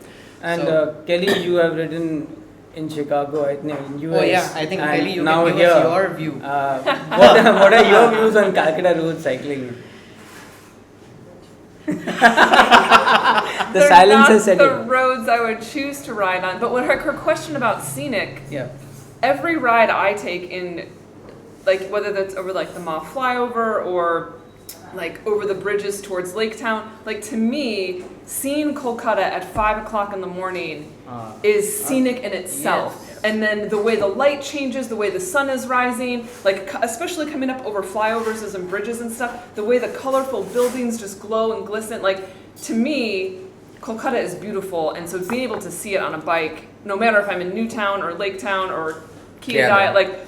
Speaker 1: And
Speaker 4: So-
Speaker 1: Kelly, you have ridden in Chicago, I think, in US.
Speaker 4: Oh yeah, I think
Speaker 1: and
Speaker 4: Kelly, you
Speaker 1: now
Speaker 4: can give
Speaker 1: here,
Speaker 4: us your view.
Speaker 1: what are your views on Calcutta road cycling? The
Speaker 5: They're
Speaker 1: silence
Speaker 5: not
Speaker 1: has set
Speaker 5: the
Speaker 1: in.
Speaker 5: roads I would choose to ride on. But when her question about scenic,
Speaker 4: Yeah.
Speaker 5: every ride I take in, like whether that's over like the Ma flyover or like over the bridges towards Lake Town, like to me, seeing Kolkata at 5 o'clock in the morning is scenic in itself.
Speaker 4: Yes.
Speaker 5: And then the way the light changes, the way the sun is rising, like especially coming up over flyovers and bridges and stuff, the way the colorful buildings just glow and glisten, like to me, Kolkata is beautiful, and so being able to see it on a bike, no matter if I'm in Newtown or Lake Town or Kiyadai, like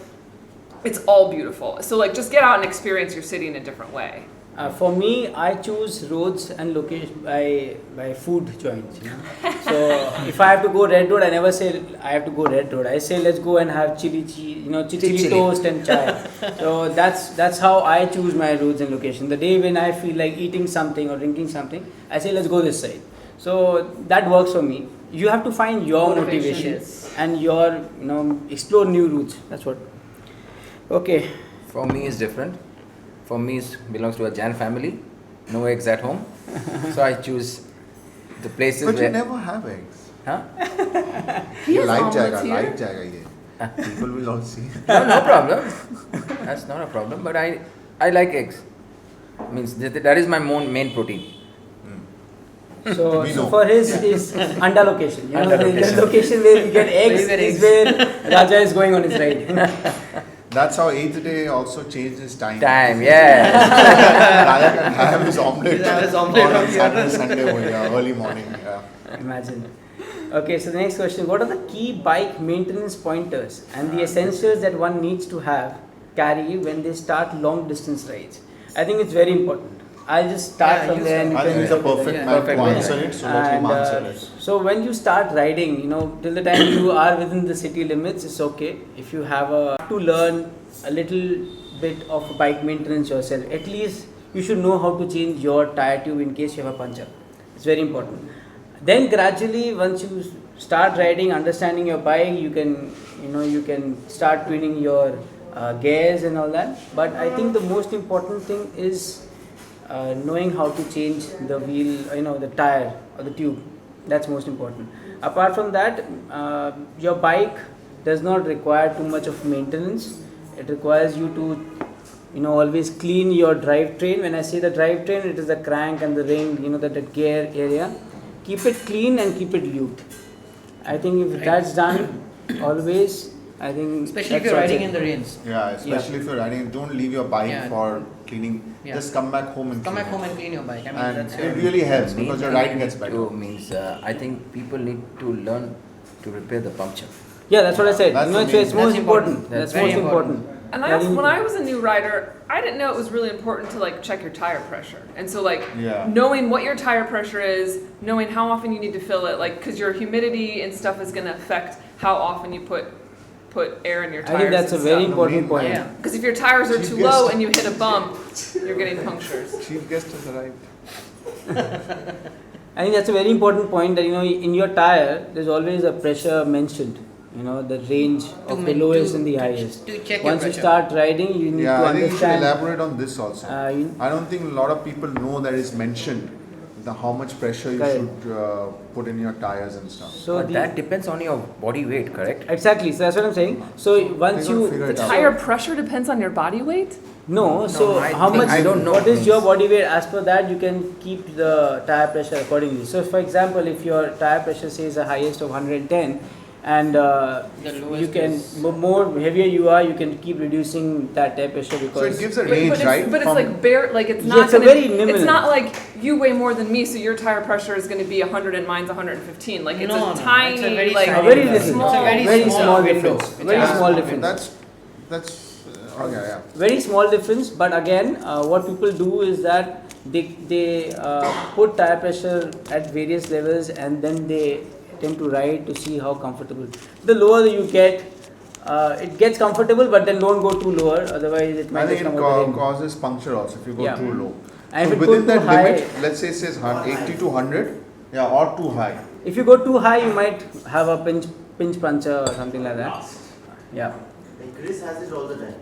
Speaker 5: it's all beautiful. So like just get out and experience your city in a different way.
Speaker 1: For me, I choose roads and location by food joints. So if I have to go Red Road, I never say I have to go Red Road. I say let's go and have chili
Speaker 2: Chili.
Speaker 1: toast and chai. So that's how I choose my roads and location. The day when I feel like eating something or drinking something, I say let's go this side. So that works for me. You have to find your motivation
Speaker 4: Yes.
Speaker 1: and your explore new routes. That's what. Okay.
Speaker 2: For me, it's different. For me, it belongs to a Jan family. No eggs at home. So I choose the places
Speaker 3: But
Speaker 2: where.
Speaker 3: you never have eggs.
Speaker 2: Huh?
Speaker 5: He has
Speaker 3: Light
Speaker 5: omelets
Speaker 3: jaga,
Speaker 5: here.
Speaker 3: light jaga ye. People will all see.
Speaker 2: No problem. That's not a problem. But I like eggs. Means that is my main protein.
Speaker 1: So,
Speaker 3: We
Speaker 1: so
Speaker 3: know.
Speaker 1: for his is Anda location.
Speaker 2: Anda
Speaker 1: The
Speaker 2: location.
Speaker 1: location where you get eggs
Speaker 4: Where you
Speaker 1: is
Speaker 4: get
Speaker 1: where Raja is going on his ride.
Speaker 3: That's how 8th day also changed his time.
Speaker 2: Time, yeah.
Speaker 3: Raja can have his omelette.
Speaker 4: He'll have his omelette
Speaker 3: on
Speaker 4: on
Speaker 3: Saturday, Sunday, early morning. Yeah.
Speaker 1: Imagine. Okay, so the next question: what are the key bike maintenance pointers and the essentials that one needs to have carry when they start long distance rides? I think it's very important. I'll just start
Speaker 4: Yeah,
Speaker 1: from
Speaker 4: you
Speaker 1: there. And
Speaker 3: I
Speaker 1: you
Speaker 3: think
Speaker 1: can
Speaker 3: he's a
Speaker 1: take it
Speaker 3: perfect
Speaker 1: there.
Speaker 3: man
Speaker 2: Perfect
Speaker 3: to
Speaker 2: man.
Speaker 3: answer it, so let him
Speaker 1: And,
Speaker 3: answer it.
Speaker 1: so when you start riding, till the time you are within the city limits, it's okay. If you have to learn a little bit of bike maintenance yourself, at least you should know how to change your tire tube in case you have a puncture. It's very important. Then gradually, once you start riding, understanding your bike, you can start tuning your gears and all that. But I think the most important thing is knowing how to change the wheel, the tire or the tube. That's most important. Apart from that, your bike does not require too much of maintenance. It requires you to always clean your drivetrain. When I say the drivetrain, it is the crank and the ring, that gear area. Keep it clean and keep it lubed. I think if that's done always, I think
Speaker 4: Especially if
Speaker 1: that's
Speaker 4: you're
Speaker 1: what's
Speaker 4: riding
Speaker 1: it.
Speaker 4: in the rains.
Speaker 3: Yeah, especially if you're riding, don't leave your bike
Speaker 4: Yeah.
Speaker 3: for cleaning.
Speaker 4: Yeah.
Speaker 3: Just come back home and
Speaker 4: Come
Speaker 3: clean
Speaker 4: back home and clean your bike. I mean,
Speaker 3: And
Speaker 4: that's
Speaker 3: it
Speaker 4: your.
Speaker 3: really helps
Speaker 2: The main
Speaker 3: because your
Speaker 2: thing
Speaker 3: ride gets better.
Speaker 2: too means I think people need to learn to repair the puncture.
Speaker 1: Yeah, that's what I said.
Speaker 3: That's the
Speaker 1: It's
Speaker 3: main-
Speaker 1: most
Speaker 4: That's
Speaker 1: important.
Speaker 4: important.
Speaker 1: That's
Speaker 4: Very
Speaker 1: most important.
Speaker 5: And
Speaker 1: Yeah,
Speaker 5: when I was a new rider, I didn't know it was really important to like check your tire pressure. And so like
Speaker 3: Yeah.
Speaker 5: knowing what your tire pressure is, knowing how often you need to fill it, like because your humidity and stuff is going to affect how often you put air in your
Speaker 1: I
Speaker 5: tires.
Speaker 1: think that's a very important
Speaker 3: main-
Speaker 1: point.
Speaker 4: Yeah.
Speaker 5: Because if your tires are
Speaker 3: Chief
Speaker 5: too
Speaker 3: guest.
Speaker 5: low and you hit a bump, you're getting punctures.
Speaker 3: Chief guest has arrived.
Speaker 1: I think that's a very important point that in your tire there's always a pressure mentioned. The range of the
Speaker 4: ma-
Speaker 1: lowest
Speaker 4: to-
Speaker 1: and the
Speaker 4: to-
Speaker 1: highest.
Speaker 4: to check your
Speaker 1: Once you
Speaker 4: pressure.
Speaker 1: start riding, you need
Speaker 3: Yeah,
Speaker 1: to
Speaker 3: I think you should
Speaker 1: understand.
Speaker 3: elaborate on this also.
Speaker 1: You-
Speaker 3: I don't think a lot of people know that it's mentioned how much pressure you
Speaker 1: Correct.
Speaker 3: should put in your tires and stuff.
Speaker 1: So
Speaker 2: But
Speaker 1: the-
Speaker 2: that depends on your body weight, correct?
Speaker 1: exactly. So that's what I'm saying. So once
Speaker 3: They're gonna
Speaker 1: you
Speaker 3: figure it out.
Speaker 5: Tire pressure depends on your body weight?
Speaker 1: no, so
Speaker 2: I
Speaker 1: how
Speaker 2: think-
Speaker 1: much?
Speaker 2: I don't know.
Speaker 1: What is your body weight? As per that, you can keep the tire pressure accordingly. So, for example, if your tire pressure says the highest of 110, and
Speaker 4: The
Speaker 1: you
Speaker 4: lowest
Speaker 1: can
Speaker 4: is-
Speaker 1: more heavier you are, you can keep reducing that tire pressure because
Speaker 3: So it gives a
Speaker 5: But
Speaker 3: range,
Speaker 5: it's,
Speaker 3: right?
Speaker 5: but it's
Speaker 3: From-
Speaker 5: like bare, like it's
Speaker 1: Yeah,
Speaker 5: not.
Speaker 1: it's a
Speaker 5: gonna-
Speaker 1: very nominal.
Speaker 5: It's not like you weigh more than me, so your tire pressure is going to be 100 and mine's 115. Like it's
Speaker 4: No,
Speaker 5: a
Speaker 4: no,
Speaker 5: tiny,
Speaker 4: it's a very
Speaker 5: like
Speaker 1: a
Speaker 4: tiny
Speaker 1: very
Speaker 4: difference.
Speaker 1: little,
Speaker 4: It's a very
Speaker 1: very
Speaker 4: small
Speaker 1: small
Speaker 4: window.
Speaker 1: difference.
Speaker 4: It's
Speaker 1: Very
Speaker 4: a-
Speaker 1: small difference.
Speaker 3: That's okay, yeah.
Speaker 1: Very small difference, but again, what people do is that they put tire pressure at various levels and then they attempt to ride to see how comfortable. The lower you get, it gets comfortable, but then don't go too lower, otherwise it
Speaker 3: I
Speaker 1: might
Speaker 3: think
Speaker 1: just
Speaker 3: it
Speaker 1: come over the
Speaker 3: causes puncture also if you go
Speaker 1: Yeah.
Speaker 3: too low.
Speaker 1: And
Speaker 3: So
Speaker 1: if it goes
Speaker 3: within that
Speaker 1: too high-
Speaker 3: limit, let's say it says 80 to 100, yeah, or too high.
Speaker 1: If you go too high, you might have a pinch puncture or something like that. Yeah.
Speaker 6: Like Chris has it all the time.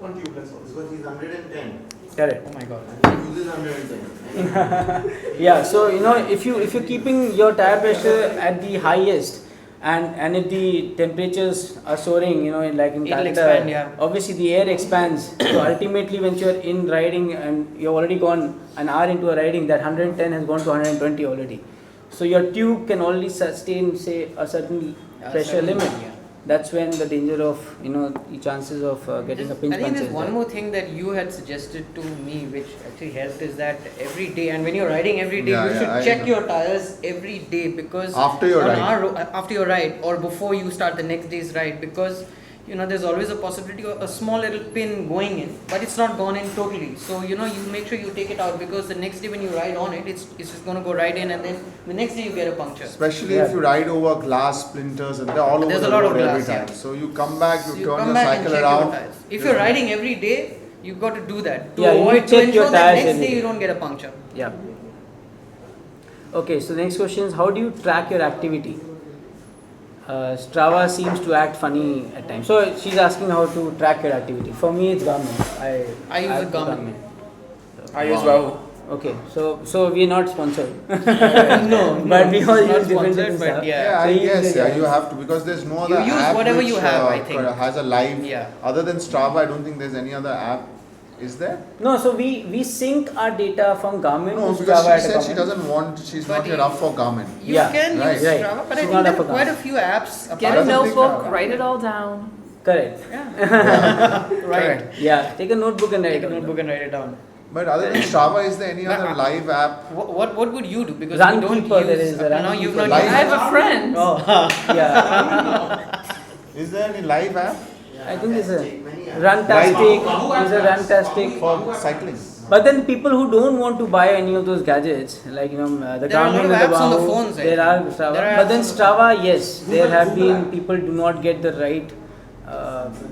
Speaker 6: On tubeless also. Because he's 110.
Speaker 1: Correct.
Speaker 4: Oh my god.
Speaker 6: And he uses 110.
Speaker 1: Yeah, so if you're keeping your tire pressure at the highest and if the temperatures are soaring, like in
Speaker 4: It'll
Speaker 1: Calcutta,
Speaker 4: expand, yeah.
Speaker 1: obviously the air expands. So ultimately when you're in riding and you've already gone an hour into a riding, that 110 has gone to 120 already. So your tube can only sustain, say, a certain pressure
Speaker 4: certain,
Speaker 1: limit.
Speaker 4: yeah.
Speaker 1: That's when the danger of, the chances of getting a pinch
Speaker 4: I think
Speaker 1: punch
Speaker 4: there's
Speaker 1: is
Speaker 4: one
Speaker 1: there.
Speaker 4: more thing that you had suggested to me, which actually helped, is that every day, and when you're riding every day,
Speaker 3: Yeah,
Speaker 4: you
Speaker 3: yeah,
Speaker 4: should
Speaker 3: I
Speaker 4: check
Speaker 3: know.
Speaker 4: your tires every day, because
Speaker 3: After your
Speaker 4: on
Speaker 3: ride.
Speaker 4: after your ride, or before you start the next day's ride, because there's always a possibility of a small little pin going in, but it's not gone in totally. So you make sure you take it out, because the next day when you ride on it, it's just going to go right in, and then the next day you get a puncture.
Speaker 3: Especially
Speaker 1: Yeah.
Speaker 3: if you ride over glass splinters and they're all over
Speaker 4: There's
Speaker 3: the
Speaker 4: a lot of
Speaker 3: road every
Speaker 4: glass,
Speaker 3: time.
Speaker 4: yeah.
Speaker 3: So you come back, you
Speaker 4: So you
Speaker 3: turn
Speaker 4: come
Speaker 3: your
Speaker 4: back and
Speaker 3: cycle
Speaker 4: check your
Speaker 3: around.
Speaker 4: tires. If you're riding every day, you've got to do that to
Speaker 1: Yeah, you
Speaker 4: avoid, to
Speaker 1: check your
Speaker 4: ensure that
Speaker 1: tires
Speaker 4: next
Speaker 1: every
Speaker 4: day you
Speaker 1: day.
Speaker 4: don't get a puncture.
Speaker 1: Yeah. Okay, so the next question is, how do you track your activity? Strava seems to act funny at times. So she's asking how to track your activity. For me, it's Garmin.
Speaker 4: I use
Speaker 1: have
Speaker 4: a Garmin.
Speaker 2: I use Wahoo.
Speaker 1: Okay, so we are not sponsored.
Speaker 4: No,
Speaker 1: But we all
Speaker 4: it's not
Speaker 1: use different
Speaker 4: sponsored,
Speaker 1: stuff.
Speaker 4: but
Speaker 3: Yeah,
Speaker 4: yeah.
Speaker 3: I
Speaker 1: So you
Speaker 3: guess
Speaker 1: use
Speaker 3: yeah,
Speaker 1: it,
Speaker 3: you have to, because there's no
Speaker 4: You
Speaker 3: other
Speaker 4: use
Speaker 3: app
Speaker 4: whatever
Speaker 3: which
Speaker 4: you have, I think.
Speaker 3: has a live.
Speaker 4: Yeah.
Speaker 3: Other than Strava, I don't think there's any other app. Is there?
Speaker 1: No, so we sync our data from Garmin
Speaker 3: No,
Speaker 1: to
Speaker 3: because
Speaker 1: Strava
Speaker 3: she
Speaker 1: at a
Speaker 3: said she
Speaker 1: comment.
Speaker 3: doesn't want. She's
Speaker 4: But
Speaker 3: not yet
Speaker 4: you-
Speaker 3: up for Garmin.
Speaker 4: You
Speaker 1: Yeah,
Speaker 4: can
Speaker 3: right,
Speaker 4: use
Speaker 1: right.
Speaker 4: Strava, but I
Speaker 1: She's
Speaker 4: think
Speaker 1: not
Speaker 4: there
Speaker 1: up
Speaker 4: are
Speaker 1: for
Speaker 4: quite a
Speaker 1: Garmin.
Speaker 4: few apps.
Speaker 5: Get
Speaker 4: apart
Speaker 5: a
Speaker 3: don't think
Speaker 5: notebook,
Speaker 3: so.
Speaker 5: write it all down.
Speaker 1: Correct.
Speaker 4: Yeah. Right.
Speaker 1: Yeah, take a notebook and write
Speaker 4: Take
Speaker 1: it
Speaker 4: a
Speaker 1: down.
Speaker 4: notebook and write it down.
Speaker 3: But other than Strava, is there any
Speaker 4: But,
Speaker 3: other live app?
Speaker 4: What would you do? Because
Speaker 1: Run
Speaker 4: we don't
Speaker 1: Keeper,
Speaker 4: use.
Speaker 1: there is a
Speaker 4: up to
Speaker 1: Run
Speaker 4: now you've
Speaker 1: Keeper.
Speaker 4: not
Speaker 3: Live.
Speaker 5: I have a friend.
Speaker 1: Yeah.
Speaker 3: Is there any live app?
Speaker 1: I think it's a
Speaker 6: Many apps.
Speaker 1: runtastic.
Speaker 6: Right.
Speaker 1: It's a runtastic.
Speaker 3: For cycling.
Speaker 1: But then people who don't want to buy any of those gadgets, like the
Speaker 4: There are a lot
Speaker 1: Garmin
Speaker 4: of
Speaker 1: and the
Speaker 4: apps on the
Speaker 1: Wahoo,
Speaker 4: phones, I
Speaker 1: there
Speaker 4: think.
Speaker 1: are Strava.
Speaker 4: There are
Speaker 1: But
Speaker 4: apps
Speaker 1: then
Speaker 4: on the
Speaker 1: Strava, yes, there
Speaker 6: Google-
Speaker 1: have
Speaker 6: Google
Speaker 1: been
Speaker 6: app.
Speaker 1: people do not get the right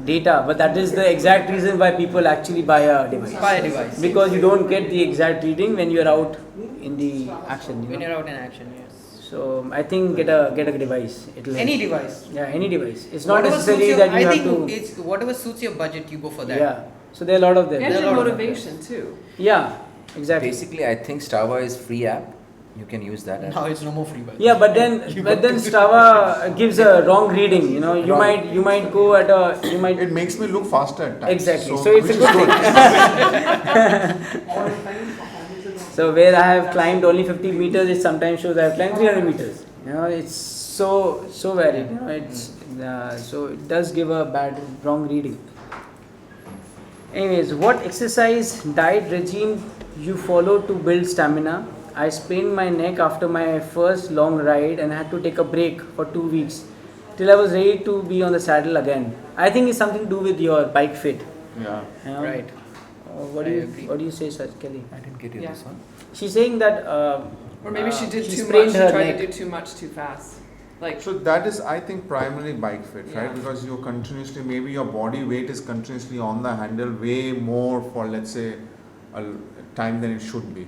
Speaker 1: data, but that is the exact reason why people actually buy a device.
Speaker 4: Buy a device.
Speaker 1: Because you don't get the exact reading when you are out in the action.
Speaker 4: When
Speaker 1: You
Speaker 4: you're
Speaker 1: know?
Speaker 4: out in action, yes.
Speaker 1: So I think get a device. It'll help.
Speaker 4: Any device.
Speaker 1: Yeah, any device. It's not
Speaker 4: Whatever
Speaker 1: necessary
Speaker 4: suits your-
Speaker 1: that you
Speaker 4: I
Speaker 1: have
Speaker 4: think
Speaker 1: to.
Speaker 4: it's whatever suits your budget, you go for that.
Speaker 1: Yeah. So there are a lot of them.
Speaker 5: And
Speaker 4: There are
Speaker 5: your
Speaker 4: a lot of
Speaker 5: motivation too.
Speaker 1: Yeah, exactly.
Speaker 2: Basically, I think Strava is free app. You can use that app.
Speaker 4: Now it's no more free budget.
Speaker 1: Yeah, but then Strava gives a wrong reading. You know, you might go at a you might
Speaker 3: It makes me look faster at times.
Speaker 1: exactly. So it's a
Speaker 3: which is
Speaker 1: good thing. So where I have climbed only 50 meters, it sometimes shows I have climbed 300 meters. You know, it's so varied. You know, it's so it does give a wrong reading. Anyways, what exercise diet regime you follow to build stamina? I sprained my neck after my first long ride and had to take a break for 2 weeks till I was ready to be on the saddle again. I think it's something to do with your bike fit.
Speaker 3: Yeah.
Speaker 1: You know?
Speaker 4: Right.
Speaker 1: What
Speaker 4: I
Speaker 1: do you
Speaker 4: agree.
Speaker 1: what do you say, Sir Kelly?
Speaker 2: I didn't get you
Speaker 5: Yeah.
Speaker 2: this one.
Speaker 1: She's saying that.
Speaker 5: Or maybe she did too
Speaker 1: sprained
Speaker 5: much. She
Speaker 1: her
Speaker 5: tried
Speaker 1: neck.
Speaker 5: to do too much too fast. Like
Speaker 3: So that is, I think, primarily bike fit, right?
Speaker 5: Yeah.
Speaker 3: Because you're continuously, maybe your body weight is continuously on the handle way more for, let's say, a time than it should be.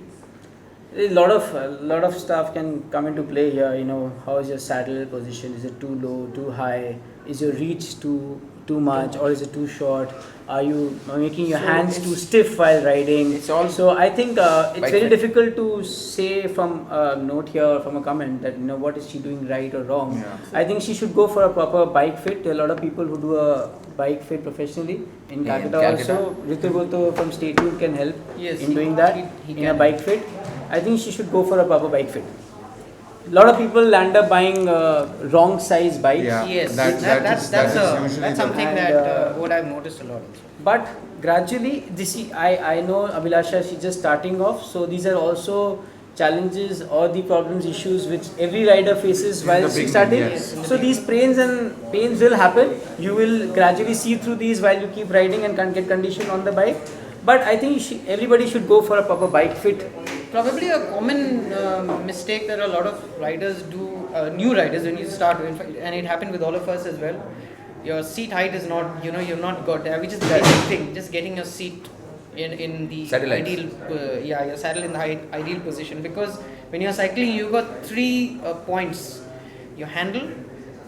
Speaker 1: A lot of stuff can come into play here. You know, how is your saddle position? Is it too low, too high? Is your reach too much, or is it too short? Are you making your
Speaker 2: So
Speaker 1: hands
Speaker 2: it's-
Speaker 1: too stiff while riding?
Speaker 2: It's all
Speaker 1: So I think it's
Speaker 2: bike
Speaker 1: very
Speaker 2: fit.
Speaker 1: difficult to say from a note here or from a comment that what is she doing right or wrong.
Speaker 3: Yeah.
Speaker 1: I think she should go for a proper bike fit. There are a lot of people who do a bike fit professionally in
Speaker 2: Yeah, in
Speaker 1: Calcutta
Speaker 2: Calcutta.
Speaker 1: also. Ritu Gulto from State Youth can help
Speaker 4: Yes,
Speaker 1: in
Speaker 4: he-
Speaker 1: doing that
Speaker 4: he
Speaker 1: in a
Speaker 4: can.
Speaker 1: bike fit. I think she should go for a proper bike fit. A lot of people end up buying wrong size bikes.
Speaker 3: Yeah.
Speaker 4: Yes,
Speaker 3: That- that is usually
Speaker 4: that's
Speaker 3: the-
Speaker 4: something
Speaker 1: And,
Speaker 4: that what I've noticed a lot also.
Speaker 1: But gradually, I know Abhilasha, she's just starting off. So these are also challenges or the problems, issues which every rider faces
Speaker 3: In
Speaker 1: while
Speaker 3: the
Speaker 1: she's
Speaker 3: beginning,
Speaker 1: starting.
Speaker 3: yes.
Speaker 1: So these pains will happen. You will gradually see through these while you keep riding and can't get conditioned on the bike. But I think everybody should go for a proper bike fit.
Speaker 4: Probably a common mistake that a lot of riders do, new riders when you start, in fact, and it happened with all of us as well. Your seat height is not, you've not got, which is the basic thing, just getting your seat in the
Speaker 2: Saddle height.
Speaker 4: ideal, your saddle in the ideal position. Because when you're cycling, you've got 3 points: your handle,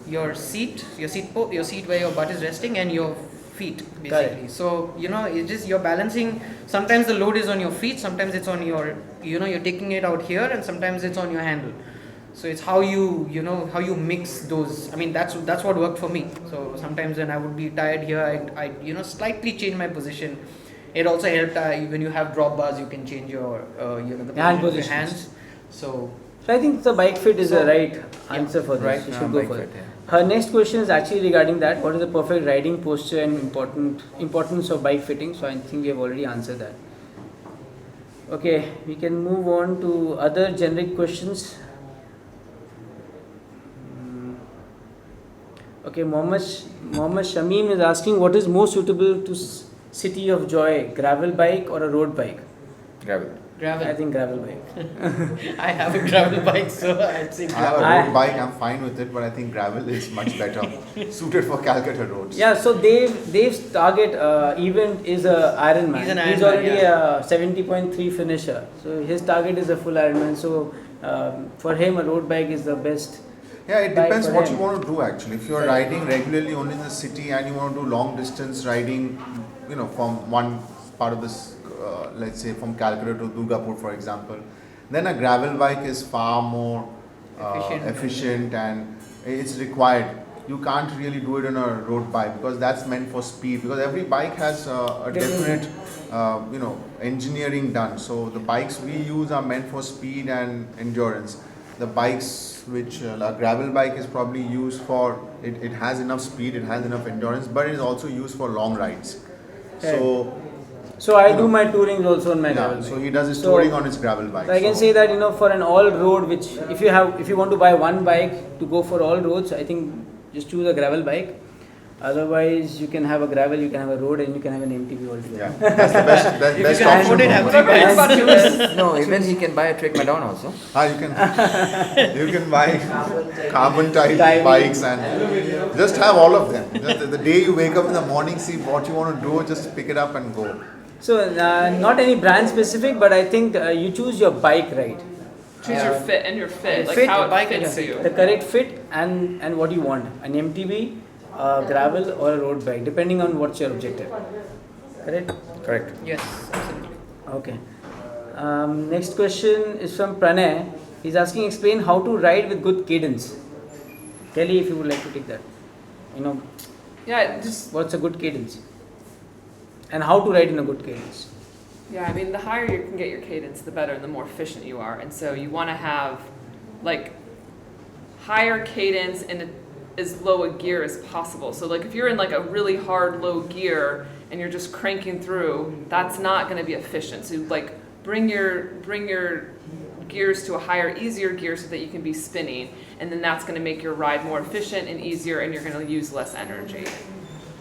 Speaker 4: your seat where your butt is resting, and your feet basically.
Speaker 1: Correct.
Speaker 4: So it's just you're balancing. Sometimes the load is on your feet, sometimes it's on your, you're taking it out here, and sometimes it's on your handle. So it's how you how you mix those. I mean, that's what worked for me. So sometimes when I would be tired here, I slightly change my position. It also helped when you have drop bars, you can change your the
Speaker 1: Hand
Speaker 4: position of your
Speaker 1: positions.
Speaker 4: hands. So
Speaker 1: So I think the bike fit is the
Speaker 4: So,
Speaker 1: right
Speaker 4: yeah,
Speaker 1: answer for this.
Speaker 2: right,
Speaker 1: You should go
Speaker 2: bike
Speaker 1: for
Speaker 2: fit,
Speaker 1: it.
Speaker 2: yeah.
Speaker 1: Her next question is actually regarding that. What is the perfect riding posture and importance of bike fitting? So I think we have already answered that. Okay, we can move on to other generic questions. Okay, Mohammed Shamim is asking what is more suitable to City of Joy, gravel bike or a road bike?
Speaker 2: Gravel.
Speaker 4: gravel.
Speaker 1: I think gravel bike.
Speaker 4: I have a gravel bike, so I'd say
Speaker 3: I have
Speaker 4: gravel.
Speaker 3: a
Speaker 1: I-
Speaker 3: road bike, I'm fine with it, but I think gravel is much better suited for Calcutta roads.
Speaker 1: Yeah, so Dave's target event is a Ironman.
Speaker 4: He's an
Speaker 1: He's
Speaker 4: Ironman,
Speaker 1: already a 70.3 finisher. So his target is a full Ironman. So for him, a road bike is the best.
Speaker 3: Yeah, it
Speaker 1: Bike
Speaker 3: depends
Speaker 1: for
Speaker 3: what
Speaker 1: him.
Speaker 3: you want to do actually. If you're
Speaker 1: Right.
Speaker 3: riding regularly only in the city and you want to do long distance riding, from one part of this, let's say from Calcutta to Durgapur, for example, then a gravel bike is far more efficient and it's required. You can't really do it on a road bike because that's meant for speed. Because every bike has a definite, engineering done. So the bikes we use are meant for speed and endurance. The bikes which a gravel bike is probably used for, it has enough speed, it has enough endurance, but it is also used for long rides. So
Speaker 1: So I do my tourings also on my
Speaker 3: yeah,
Speaker 1: gravel
Speaker 3: so
Speaker 1: bike.
Speaker 3: he does his
Speaker 1: So-
Speaker 3: touring on his gravel bike.
Speaker 1: So I can
Speaker 3: So-
Speaker 1: say that for an all road, which if you want to buy one bike to go for all roads, I think just choose a gravel bike. Otherwise, you can have a gravel, you can have a road, and you can have an MTB altogether.
Speaker 3: Yeah, that's the best. That's
Speaker 4: If you
Speaker 3: best
Speaker 4: can
Speaker 3: option.
Speaker 4: afford it,
Speaker 3: for
Speaker 4: have
Speaker 3: me.
Speaker 4: three bikes.
Speaker 5: But choose.
Speaker 2: No, even he can buy a Trek Madon also.
Speaker 3: You can you can buy carbon type
Speaker 1: Diving.
Speaker 3: bikes and just have all of them. Just the day you wake up in the morning, see what you want to do, just pick it up and go.
Speaker 1: So, not any brand specific, but I think you choose your bike right.
Speaker 5: Choose your fit and your fit, like
Speaker 1: Fit,
Speaker 5: how it
Speaker 4: bike and
Speaker 5: fits
Speaker 4: fit.
Speaker 5: you.
Speaker 1: The correct fit and what you want. An MTB, gravel, or a road bike, depending on what's your objective. Correct?
Speaker 2: Correct.
Speaker 4: Yes, absolutely.
Speaker 1: Okay. Next question is from Pranay. He's asking, explain how to ride with good cadence. Kelly, if you would like to take that.
Speaker 5: Yeah, just
Speaker 1: What's a good cadence? And how to ride in a good cadence.
Speaker 5: yeah. I mean, the higher you can get your cadence, the better and the more efficient you are. And so you want to have like higher cadence in as low a gear as possible. So like if you're in like a really hard low gear and you're just cranking through, that's not going to be efficient. So like bring your gears to a higher, easier gear so that you can be spinning, and then that's going to make your ride more efficient and easier, and you're going to use less energy.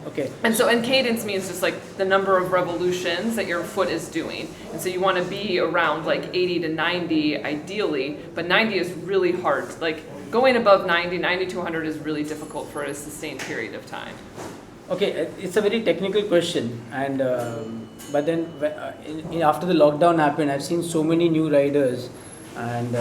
Speaker 1: Okay.
Speaker 5: And cadence means just like the number of revolutions that your foot is doing. And so you want to be around like 80 to 90 ideally, but 90 is really hard. Like going above 90 to 100 is really difficult for a sustained period of time.
Speaker 1: Okay, it's a very technical question, and but then after the lockdown happened, I've seen so many new riders, and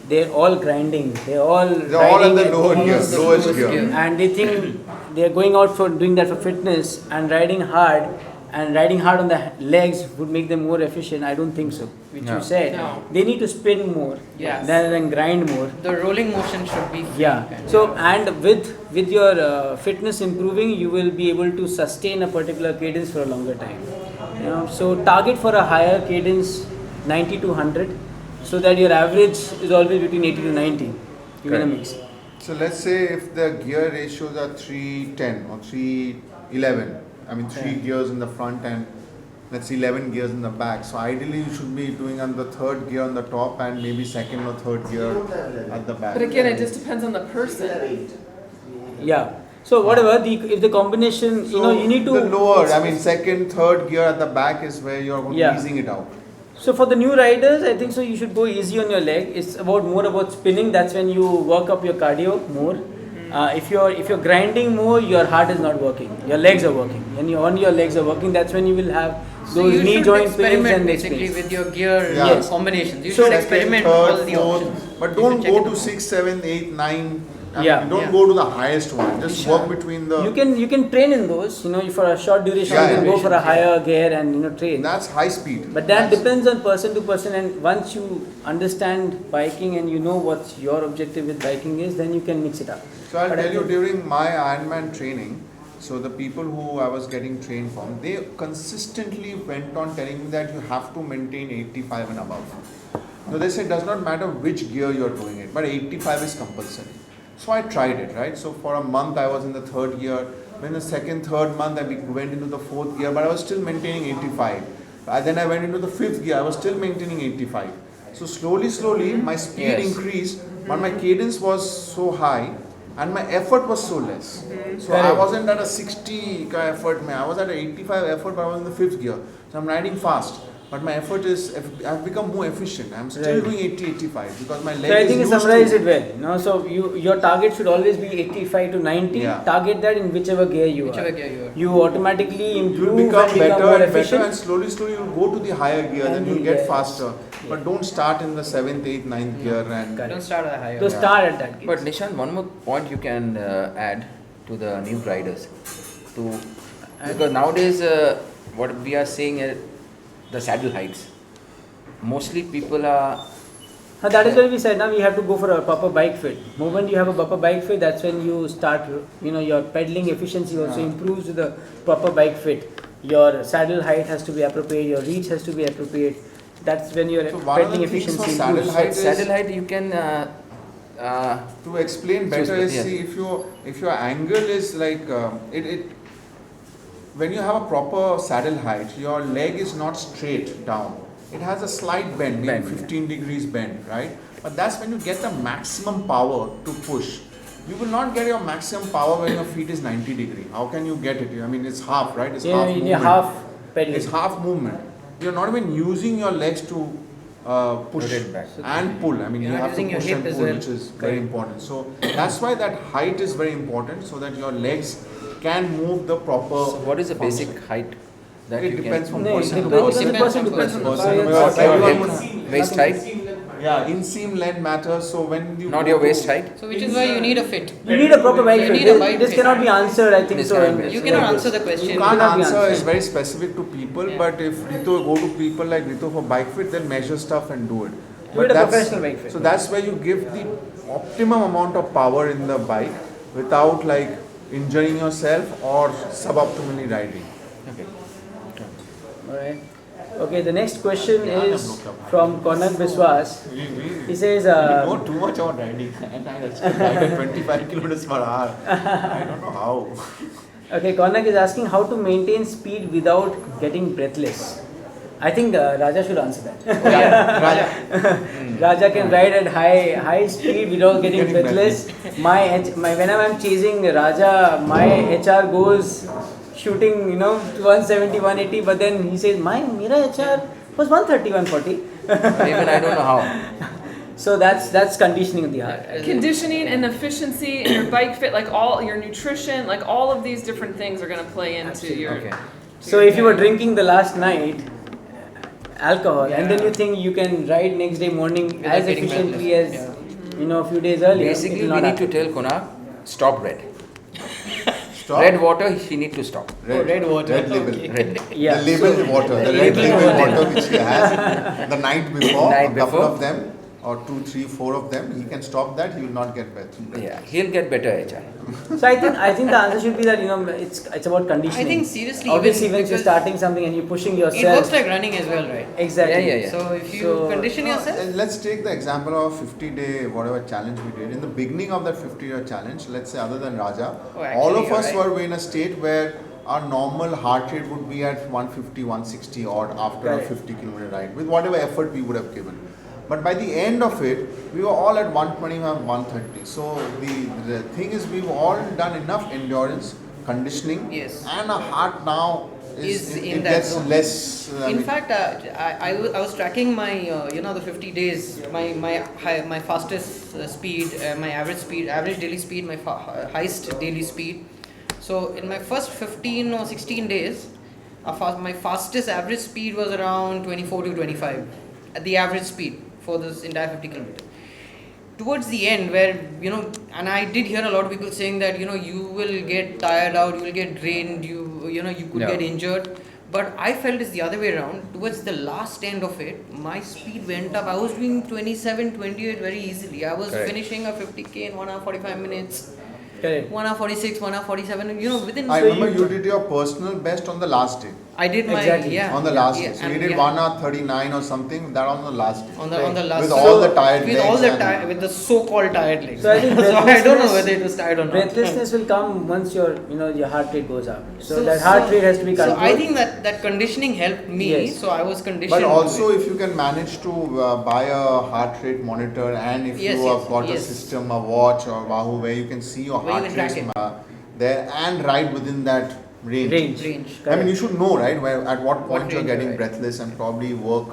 Speaker 1: they're all grinding. They're all
Speaker 3: in
Speaker 1: riding
Speaker 3: the
Speaker 1: at
Speaker 3: lower gear,
Speaker 1: almost-
Speaker 3: lowest gear.
Speaker 1: and they think they're going out for doing that for fitness and riding hard. And riding hard on the legs would make them more efficient. I don't think so. Which
Speaker 2: No.
Speaker 1: you said,
Speaker 5: No.
Speaker 1: they need to spin more
Speaker 4: Yes.
Speaker 1: rather than grind more.
Speaker 4: The rolling motion should be free.
Speaker 1: Yeah.
Speaker 4: kind of.
Speaker 1: So and with your fitness improving, you will be able to sustain a particular cadence for a longer time. So target for a higher cadence, 90 to 100, so that your average is always between 80 to 90. You're gonna mix.
Speaker 3: So let's say if the gear ratios are 310 or 311, I mean 3 gears in the front and let's say 11 gears in the back. So ideally you should be doing on the third gear on the top and maybe second or third gear at the back.
Speaker 5: But again, it just depends on the person.
Speaker 1: Yeah. So whatever if the combination,
Speaker 3: So
Speaker 1: you need to.
Speaker 3: the lower, I mean second, third gear at the back is where you're going to
Speaker 1: Yeah.
Speaker 3: be easing it out.
Speaker 1: So for the new riders, I think so you should go easy on your leg. It's more about spinning. That's when you work up your cardio more. If you're grinding more, your heart is not working. Your legs are working. When your legs are working, that's when you will have
Speaker 4: So
Speaker 1: those
Speaker 4: you
Speaker 1: knee
Speaker 4: should
Speaker 1: joint pains
Speaker 4: experiment
Speaker 1: and neck
Speaker 4: basically
Speaker 1: pains.
Speaker 4: with your gear
Speaker 3: Yeah.
Speaker 1: Yes.
Speaker 4: combinations. You
Speaker 1: So
Speaker 4: should
Speaker 3: Second,
Speaker 4: experiment
Speaker 3: third,
Speaker 4: all the
Speaker 3: fourth,
Speaker 4: options.
Speaker 3: but
Speaker 4: You
Speaker 3: don't
Speaker 4: should check
Speaker 3: go
Speaker 4: it
Speaker 3: to
Speaker 4: out.
Speaker 3: 6, 7, 8, 9.
Speaker 1: Yeah.
Speaker 3: Don't
Speaker 4: Yeah.
Speaker 3: go to the highest one. Just work between the.
Speaker 1: You can train in those. For a short duration,
Speaker 3: Yeah,
Speaker 1: you can
Speaker 3: yeah.
Speaker 1: go for a higher gear and train.
Speaker 3: That's high speed.
Speaker 1: But that
Speaker 3: That's-
Speaker 1: depends on person to person, and once you understand biking and you know what your objective with biking is, then you can mix it up.
Speaker 3: So I'll
Speaker 1: But I
Speaker 3: tell you
Speaker 1: think-
Speaker 3: during my Ironman training, so the people who I was getting trained from, they consistently went on telling me that you have to maintain 85 and above. So they said it does not matter which gear you're doing it, but 85 is compulsory. So I tried it, right? So for a month I was in the third gear. Then the second, third month I went into the fourth gear, but I was still maintaining 85. Then I went into the fifth gear, I was still maintaining 85. So slowly, my speed
Speaker 2: Yes.
Speaker 3: increased, but my cadence was so high and my effort was so less. So I
Speaker 1: Correct.
Speaker 3: wasn't at a 60 ka effort, I was at an 85 effort, but I was in the fifth gear. So I'm riding fast, but my effort I've become more efficient. I'm still
Speaker 1: Right.
Speaker 3: doing 80, 85 because my leg
Speaker 1: So I
Speaker 3: is
Speaker 1: think you
Speaker 3: used to
Speaker 1: summarized it well. So your target should always be 85 to 90.
Speaker 3: Yeah.
Speaker 1: Target that in whichever gear you
Speaker 4: Whichever
Speaker 1: are.
Speaker 4: gear you are.
Speaker 1: You automatically
Speaker 3: You'll
Speaker 1: improve
Speaker 3: become
Speaker 1: and become
Speaker 3: better
Speaker 1: more
Speaker 3: and better,
Speaker 1: efficient.
Speaker 3: and slowly you'll go to the higher gear, then
Speaker 1: And
Speaker 3: you'll
Speaker 1: the-
Speaker 3: get
Speaker 1: yes.
Speaker 3: faster. But
Speaker 1: Yeah.
Speaker 3: don't start in the 7th, 8th, 9th gear and
Speaker 1: Correct.
Speaker 4: Don't start at a higher.
Speaker 1: So start at that gear.
Speaker 2: But Nishant, one more point you can add to the new riders, because nowadays what we are seeing is the saddle heights. Mostly people are
Speaker 1: That is why we said now we have to go for a proper bike fit. Moment you have a proper bike fit, that's when you start. Your pedaling efficiency also improves with the proper bike fit. Your saddle height has to be appropriate. Your reach has to be appropriate. That's when your
Speaker 3: So one of
Speaker 1: pedaling
Speaker 3: the things for
Speaker 1: efficiency
Speaker 3: saddle
Speaker 1: improves.
Speaker 3: height
Speaker 2: but
Speaker 3: is-
Speaker 2: saddle height you can
Speaker 3: to explain better is
Speaker 2: yes.
Speaker 3: see if your angle is like it when you have a proper saddle height, your leg is not straight down. It has a slight bend, maybe
Speaker 2: Bend,
Speaker 3: 15 degrees bend, right? But that's when you get the maximum power to push. you will not get your maximum power when your feet is 90 degree. How can you get it? I mean, it's half, right? It's half
Speaker 1: in
Speaker 3: movement.
Speaker 1: half pedaling.
Speaker 3: It's half movement. You're not even using your legs to push
Speaker 2: Rotate back.
Speaker 3: and pull. I mean,
Speaker 4: You're
Speaker 3: you
Speaker 4: not
Speaker 3: have to
Speaker 4: using your
Speaker 3: push
Speaker 4: hip
Speaker 3: and
Speaker 4: as
Speaker 3: pull,
Speaker 4: well.
Speaker 3: which is very important. So that's why that height is very important, so that your legs can move the proper.
Speaker 2: So what is the
Speaker 3: function.
Speaker 2: basic height that
Speaker 3: It
Speaker 2: you
Speaker 3: depends
Speaker 2: can?
Speaker 3: from
Speaker 1: No, it
Speaker 3: person to
Speaker 1: depends
Speaker 3: person.
Speaker 1: on person to
Speaker 4: Depends
Speaker 1: person.
Speaker 4: on
Speaker 3: person.
Speaker 1: It's-
Speaker 3: Not your
Speaker 1: everyone
Speaker 3: hip.
Speaker 1: would-
Speaker 2: Waist height?
Speaker 3: Yeah, inseam length matters. So when you
Speaker 2: Not
Speaker 3: go
Speaker 2: your
Speaker 3: to-
Speaker 2: waist height?
Speaker 4: So which is why you need a fit.
Speaker 1: You need a proper bike
Speaker 4: You
Speaker 1: fit.
Speaker 4: need a
Speaker 1: This-
Speaker 4: bike
Speaker 1: This
Speaker 4: fit.
Speaker 1: cannot be answered, I think
Speaker 2: This
Speaker 1: so.
Speaker 2: cannot
Speaker 1: in
Speaker 2: be
Speaker 1: this
Speaker 4: You cannot
Speaker 1: like
Speaker 4: answer
Speaker 1: this.
Speaker 4: the question.
Speaker 3: You
Speaker 1: It
Speaker 3: can't
Speaker 1: cannot be
Speaker 3: answer.
Speaker 1: answered.
Speaker 3: It's very specific to people.
Speaker 4: Yeah.
Speaker 3: But if Rito go to people like Rito for bike fit, they'll measure stuff and do it.
Speaker 1: Do
Speaker 3: But
Speaker 1: it a
Speaker 3: that's-
Speaker 1: professional bike fit.
Speaker 3: So that's where you give the optimum amount of power in the bike without like injuring yourself or suboptimally riding.
Speaker 2: Okay.
Speaker 1: Alright. Okay, the next question is from Konak Biswas. He says,
Speaker 3: know too much about riding and I ride at 25 kilometers per hour. I don't know how.
Speaker 1: okay, Konak is asking how to maintain speed without getting breathless. I think Raja should answer that. Raja can ride at high speed without getting
Speaker 3: Getting
Speaker 1: breathless. Whenever I'm chasing Raja, my HR goes shooting, 170, 180, but then he says, mera HR was 130, 140.
Speaker 2: Even I don't know how.
Speaker 1: So that's conditioning of the heart.
Speaker 5: Conditioning and efficiency and your bike fit, like all your nutrition, like all of these different things are going to play into your.
Speaker 2: Okay.
Speaker 1: So if you were drinking the last night alcohol and then you think you can ride next day morning
Speaker 4: Without
Speaker 1: as
Speaker 4: getting
Speaker 1: efficiently
Speaker 4: breathless.
Speaker 1: as a few days earlier, it
Speaker 2: Basically,
Speaker 1: will
Speaker 2: we
Speaker 1: not
Speaker 2: need to
Speaker 1: happen.
Speaker 2: tell Konak, stop red.
Speaker 3: Stop.
Speaker 2: Red water, she need to stop.
Speaker 3: Red water. Red label.
Speaker 4: Okay.
Speaker 2: Red label.
Speaker 1: Yeah.
Speaker 3: The label water. The red label water which he has the night before.
Speaker 2: Night
Speaker 3: a couple
Speaker 2: before.
Speaker 3: of them or 2, 3, 4 of them. He can stop that. He will not get breath.
Speaker 2: Yeah, he'll get better HR.
Speaker 1: So I think the answer should be that it's about conditioning.
Speaker 4: I think seriously,
Speaker 1: Obviously
Speaker 4: even
Speaker 1: when you're
Speaker 4: because
Speaker 1: starting something and you're pushing
Speaker 4: it
Speaker 1: yourself.
Speaker 4: works like running as well, right?
Speaker 1: Exactly.
Speaker 2: Yeah.
Speaker 4: So if you
Speaker 1: So-
Speaker 4: condition yourself,
Speaker 3: And let's take the example of 50-day whatever challenge we did. In the beginning of that 50-day challenge, let's say other than Raja,
Speaker 4: Oh, actually,
Speaker 3: all of
Speaker 4: you're
Speaker 3: us
Speaker 4: right.
Speaker 3: were in a state where our normal heart rate would be at 150, 160 odd after
Speaker 1: Correct.
Speaker 3: a 50-kilometer ride with whatever effort we would have given. But by the end of it, we were all at 125, 130. So the thing is, we've all done enough endurance, conditioning,
Speaker 4: Yes.
Speaker 3: and our heart now
Speaker 4: Is in
Speaker 3: it
Speaker 4: that
Speaker 3: gets
Speaker 4: zone.
Speaker 3: less. I
Speaker 4: in
Speaker 3: mean,
Speaker 4: fact, I was tracking my the 50 days, my fastest speed, my average daily speed, my highest daily speed. So in my first 15 or 16 days, my fastest average speed was around 24 to 25 at the average speed for this entire 50 kilometers. Towards the end, where and I did hear a lot of people saying that you will get tired out, you will get drained, you could
Speaker 2: No.
Speaker 4: get injured. But I felt it's the other way around. Towards the last end of it, my speed went up. I was doing 27, 28 very easily. I was
Speaker 2: Correct.
Speaker 4: finishing a 50k in 1 hour 45 minutes,
Speaker 1: Correct.
Speaker 4: 1 hour 46, 1 hour 47. Within.
Speaker 3: I
Speaker 1: So
Speaker 3: remember
Speaker 1: you-
Speaker 3: you did your personal best on the last day.
Speaker 4: I did my
Speaker 1: Exactly.
Speaker 3: On the last
Speaker 4: yeah,
Speaker 3: day. So
Speaker 4: and
Speaker 3: you did
Speaker 4: yeah.
Speaker 3: 1 hour 39 or something, that on the last day.
Speaker 4: on the last
Speaker 3: With all the tired
Speaker 4: with
Speaker 3: legs
Speaker 4: all the
Speaker 3: and-
Speaker 4: with the so-called tired legs.
Speaker 1: So I think
Speaker 4: I don't know
Speaker 1: breathlessness-
Speaker 4: whether it was tired or not.
Speaker 1: Breathlessness will come once your heart rate goes up. So,
Speaker 4: So-
Speaker 1: that heart
Speaker 4: so-
Speaker 1: rate has to be
Speaker 4: So
Speaker 1: controlled.
Speaker 4: I think that conditioning helped me.
Speaker 1: Yes.
Speaker 4: So I was conditioned.
Speaker 3: But
Speaker 4: to
Speaker 3: also,
Speaker 4: it.
Speaker 3: if you can manage to buy a heart rate monitor, and if
Speaker 4: Yes,
Speaker 3: you
Speaker 4: yes,
Speaker 3: have got a
Speaker 4: yes.
Speaker 3: system, a watch or Wahoo, where you can see your
Speaker 4: Where you
Speaker 3: heart
Speaker 4: can track
Speaker 3: rate
Speaker 4: it.
Speaker 3: there and ride within that range.
Speaker 1: range.
Speaker 3: I mean, you should know, right, where at what point you're
Speaker 4: range
Speaker 3: getting
Speaker 4: you're at.
Speaker 3: breathless and probably work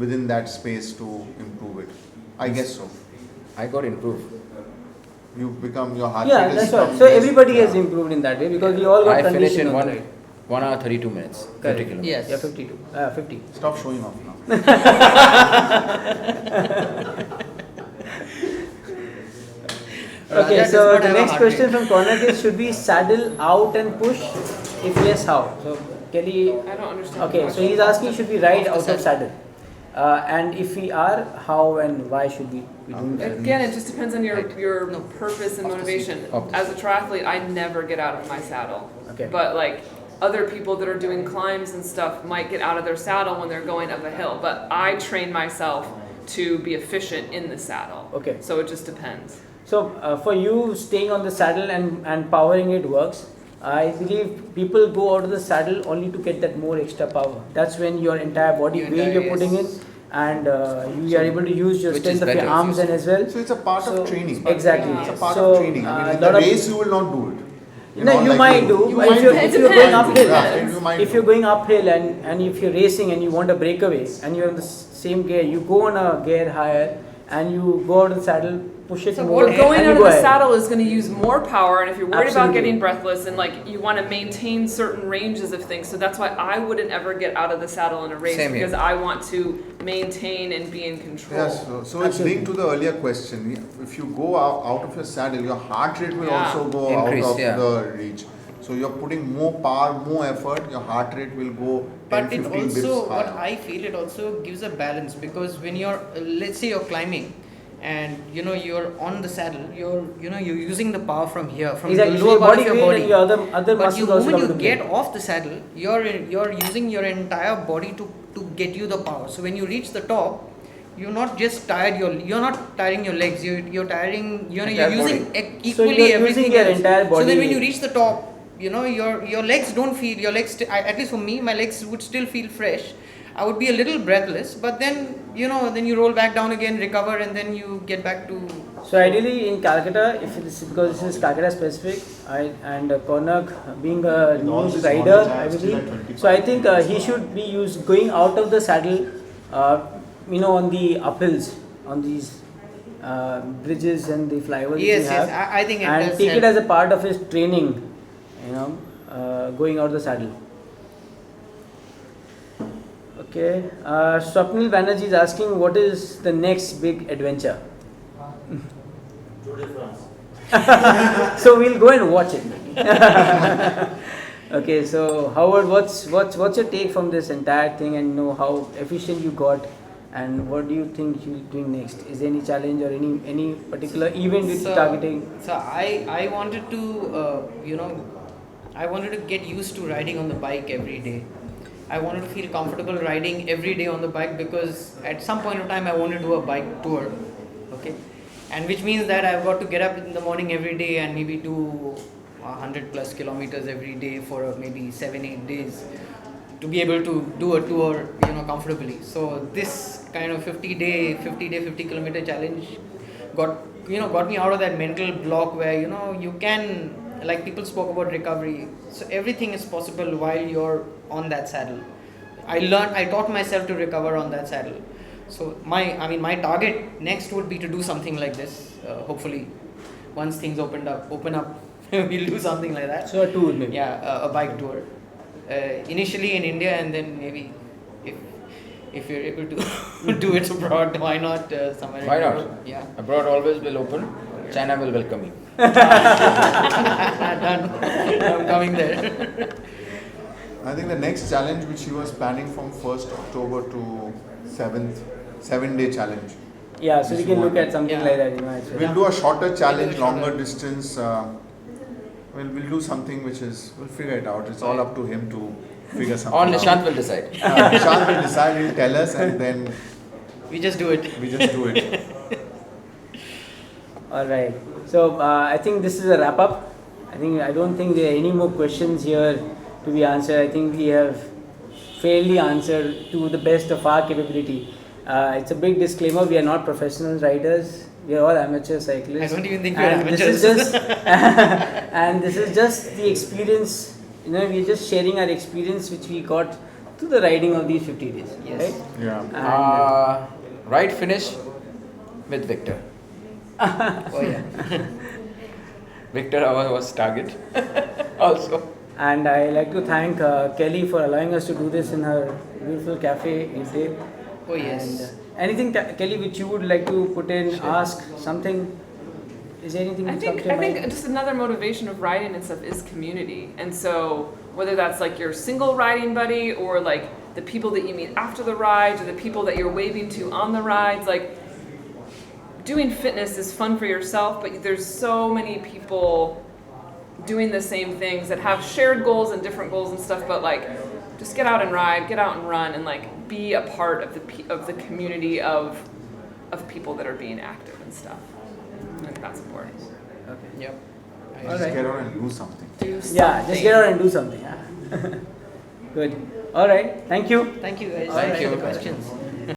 Speaker 3: within that space to improve it. I guess so.
Speaker 2: I got improved.
Speaker 3: You become your heart
Speaker 1: Yeah,
Speaker 3: rate
Speaker 1: that's
Speaker 3: is
Speaker 1: what.
Speaker 3: from
Speaker 1: So
Speaker 3: less-
Speaker 1: everybody has
Speaker 3: yeah.
Speaker 1: improved in that way because we all got
Speaker 2: I finished
Speaker 1: conditioned
Speaker 2: in
Speaker 1: on
Speaker 2: 1
Speaker 1: the ride.
Speaker 2: 1 hour 32 minutes. 50
Speaker 1: Correct.
Speaker 2: kilometers.
Speaker 4: Yes.
Speaker 1: Yeah, 52. 50.
Speaker 3: Stop showing off now.
Speaker 1: Okay,
Speaker 4: Raja does
Speaker 1: so
Speaker 4: not
Speaker 1: the
Speaker 4: have a
Speaker 1: next
Speaker 4: heart
Speaker 1: question
Speaker 4: rate.
Speaker 1: from Konak is: should we saddle out and push? If yes, how? So Kelly.
Speaker 5: I don't understand. the
Speaker 1: Okay, so
Speaker 5: question.
Speaker 1: he's asking: should we ride
Speaker 4: Off the
Speaker 1: out of saddle? And if we are, how and why should we be doing that?
Speaker 5: Again, it just depends on your
Speaker 4: No.
Speaker 5: purpose and
Speaker 4: Off the
Speaker 5: motivation.
Speaker 2: seat. Off the
Speaker 5: As a triathlete, I never get out of my saddle.
Speaker 1: Okay.
Speaker 5: But like other people that are doing climbs and stuff might get out of their saddle when they're going up a hill. But I train myself to be efficient in the saddle.
Speaker 1: Okay.
Speaker 5: So it just depends.
Speaker 1: So for you, staying on the saddle and powering it works. I believe people go out of the saddle only to get that more extra power. That's when your entire body
Speaker 4: Your
Speaker 1: weight
Speaker 4: entire-
Speaker 1: you're putting in,
Speaker 4: yes.
Speaker 1: and you are able to use your
Speaker 2: Which
Speaker 1: strength
Speaker 2: is
Speaker 1: of your
Speaker 2: better,
Speaker 1: arms and as well.
Speaker 3: So it's a part
Speaker 1: So-
Speaker 3: of training.
Speaker 1: Exactly.
Speaker 3: It's a part
Speaker 1: So,
Speaker 3: of training. I mean, in
Speaker 1: lot
Speaker 3: the
Speaker 1: of-
Speaker 3: race you will not do it.
Speaker 1: No, you
Speaker 3: like
Speaker 1: might do.
Speaker 3: You
Speaker 1: If
Speaker 3: might
Speaker 1: you're,
Speaker 3: do.
Speaker 1: if you're going
Speaker 5: Depends.
Speaker 1: uphill,
Speaker 3: Yeah, you might
Speaker 1: if
Speaker 3: do.
Speaker 1: you're going uphill and if you're racing and you want a breakaway and you're in the same gear, you go on a gear higher and you go out of the saddle, push it
Speaker 4: So
Speaker 1: more,
Speaker 4: what-
Speaker 5: Going
Speaker 1: and
Speaker 5: out
Speaker 1: you
Speaker 5: of
Speaker 1: go
Speaker 5: the
Speaker 1: ahead.
Speaker 5: saddle is going to use more power, and if you're worried about
Speaker 1: Absolutely.
Speaker 5: getting breathless and like you want to maintain certain ranges of things, so that's why I wouldn't ever get out of the saddle in a race
Speaker 2: Same here.
Speaker 5: because I want to maintain and be in control.
Speaker 3: Yes, so it's linked to the earlier question. If you go out of your saddle, your heart rate will
Speaker 5: Yeah.
Speaker 3: also go
Speaker 2: Increase,
Speaker 3: out of
Speaker 2: yeah.
Speaker 3: the reach. So you're putting more power, more effort, your heart rate will go 10,
Speaker 4: But it
Speaker 3: 15
Speaker 4: also,
Speaker 3: bits
Speaker 4: what
Speaker 3: higher.
Speaker 4: I feel, it also gives a balance, because when you're, let's say you're climbing, and you're on the saddle, you're using the power from here, from
Speaker 1: Exactly.
Speaker 4: the
Speaker 1: So
Speaker 4: lower
Speaker 1: your
Speaker 4: part
Speaker 1: body
Speaker 4: of your
Speaker 1: weight
Speaker 4: body.
Speaker 1: and your other
Speaker 4: But
Speaker 1: muscles also
Speaker 4: moment
Speaker 1: come
Speaker 4: you
Speaker 1: into play.
Speaker 4: get off the saddle, you're using your entire body to get you the power. So when you reach the top, you're not just tired. You're not tiring your legs. You're tiring. You're
Speaker 2: Entire
Speaker 4: using
Speaker 2: body.
Speaker 4: equally
Speaker 1: you're
Speaker 4: everything
Speaker 1: using your
Speaker 4: else.
Speaker 1: entire
Speaker 4: So then
Speaker 1: body.
Speaker 4: when you reach the top, your legs don't feel. Your legs, at least for me, my legs would still feel fresh. I would be a little breathless, but then then you roll back down again, recover, and then you get back to.
Speaker 1: So ideally in Calcutta, if it is, because this is Calcutta specific, and Cornac being a
Speaker 3: With all
Speaker 1: new
Speaker 3: this
Speaker 1: rider,
Speaker 3: knowledge, I
Speaker 1: I
Speaker 3: am still at
Speaker 1: believe.
Speaker 3: 25.
Speaker 1: So I think he should be going out of the saddle, on the uphills, on these bridges and the flyovers
Speaker 4: Yes,
Speaker 1: which we have,
Speaker 4: I think it
Speaker 1: and
Speaker 4: does
Speaker 1: take it
Speaker 4: help.
Speaker 1: as a part of his training, going out of the saddle. Okay, Swapnil Banerjee is asking, what is the next big adventure?
Speaker 6: Tour de France.
Speaker 1: So we'll go and watch it. Okay, so Howard, what's your take from this entire thing, and how efficient you got, and what do you think you're doing next? Is there any challenge or any particular event which you're targeting?
Speaker 4: So I wanted to I wanted to get used to riding on the bike every day. I wanted to feel comfortable riding every day on the bike, because at some point of time I want to do a bike tour. Okay, and which means that I've got to get up in the morning every day and maybe do 100 plus kilometers every day for maybe 7-8 days to be able to do a tour comfortably. So this kind of 50 kilometer challenge got me out of that mental block where you can, like people spoke about recovery, so everything is possible while you're on that saddle. I taught myself to recover on that saddle. So my target next would be to do something like this. Hopefully once things open up we'll do something like that.
Speaker 1: So a tour maybe.
Speaker 4: Yeah, a bike tour. Initially in India, and then maybe if you're able to do it abroad, why not somewhere
Speaker 2: Why
Speaker 4: in
Speaker 2: not?
Speaker 4: Europe? Yeah.
Speaker 2: Abroad always will open. China will welcome you.
Speaker 4: Done. I'm coming there.
Speaker 3: I think the next challenge which he was planning from 1st October to 7th, 7-day challenge.
Speaker 1: Yeah, so we can look at something
Speaker 4: Yeah.
Speaker 1: like that. Actually.
Speaker 3: We'll do a shorter challenge,
Speaker 4: We'll do a shorter.
Speaker 3: longer distance. We'll do something we'll figure it out. It's all up to him to figure something
Speaker 2: Or
Speaker 3: out.
Speaker 2: Nishant will decide.
Speaker 3: Nishant will decide, he'll tell us, and then
Speaker 4: We just do it.
Speaker 3: we just do it.
Speaker 1: All right. So I think this is a wrap up. I don't think there are any more questions here to be answered. I think we have fairly answered to the best of our capability. It's a big disclaimer: we are not professional riders. We are all amateur cyclists.
Speaker 4: I don't even think we're
Speaker 1: and this is
Speaker 4: amateurs.
Speaker 1: just and this is just the experience. We're just sharing our experience which we got through the riding of these 50 days.
Speaker 4: Yes.
Speaker 1: Right?
Speaker 3: Yeah.
Speaker 1: And,
Speaker 2: Right finish with Victor.
Speaker 4: Oh yeah.
Speaker 2: Victor was target also.
Speaker 1: And I like to thank Kelly for allowing us to do this in her beautiful cafe in Dave.
Speaker 4: Oh yes.
Speaker 1: And anything, Kelly, which you would like to put in, ask something? Is there anything
Speaker 5: I
Speaker 1: which
Speaker 5: think
Speaker 1: comes to your mind?
Speaker 5: just another motivation of riding and stuff is community. And so whether that's like your single riding buddy or like the people that you meet after the rides or the people that you're waving to on the rides, like doing fitness is fun for yourself, but there's so many people doing the same things that have shared goals and different goals and stuff, but like just get out and ride, get out and run, and like be a part of the community of people that are being active and stuff. I think that's important.
Speaker 1: Okay.
Speaker 4: Yep.
Speaker 1: All
Speaker 3: Just
Speaker 1: right.
Speaker 3: get out and do something.
Speaker 5: Do
Speaker 1: Yeah, just
Speaker 5: something.
Speaker 1: get out and do something. Yeah. Good. All right. Thank you.
Speaker 4: Thank you guys.
Speaker 2: Thank
Speaker 4: for
Speaker 2: you.
Speaker 4: the questions.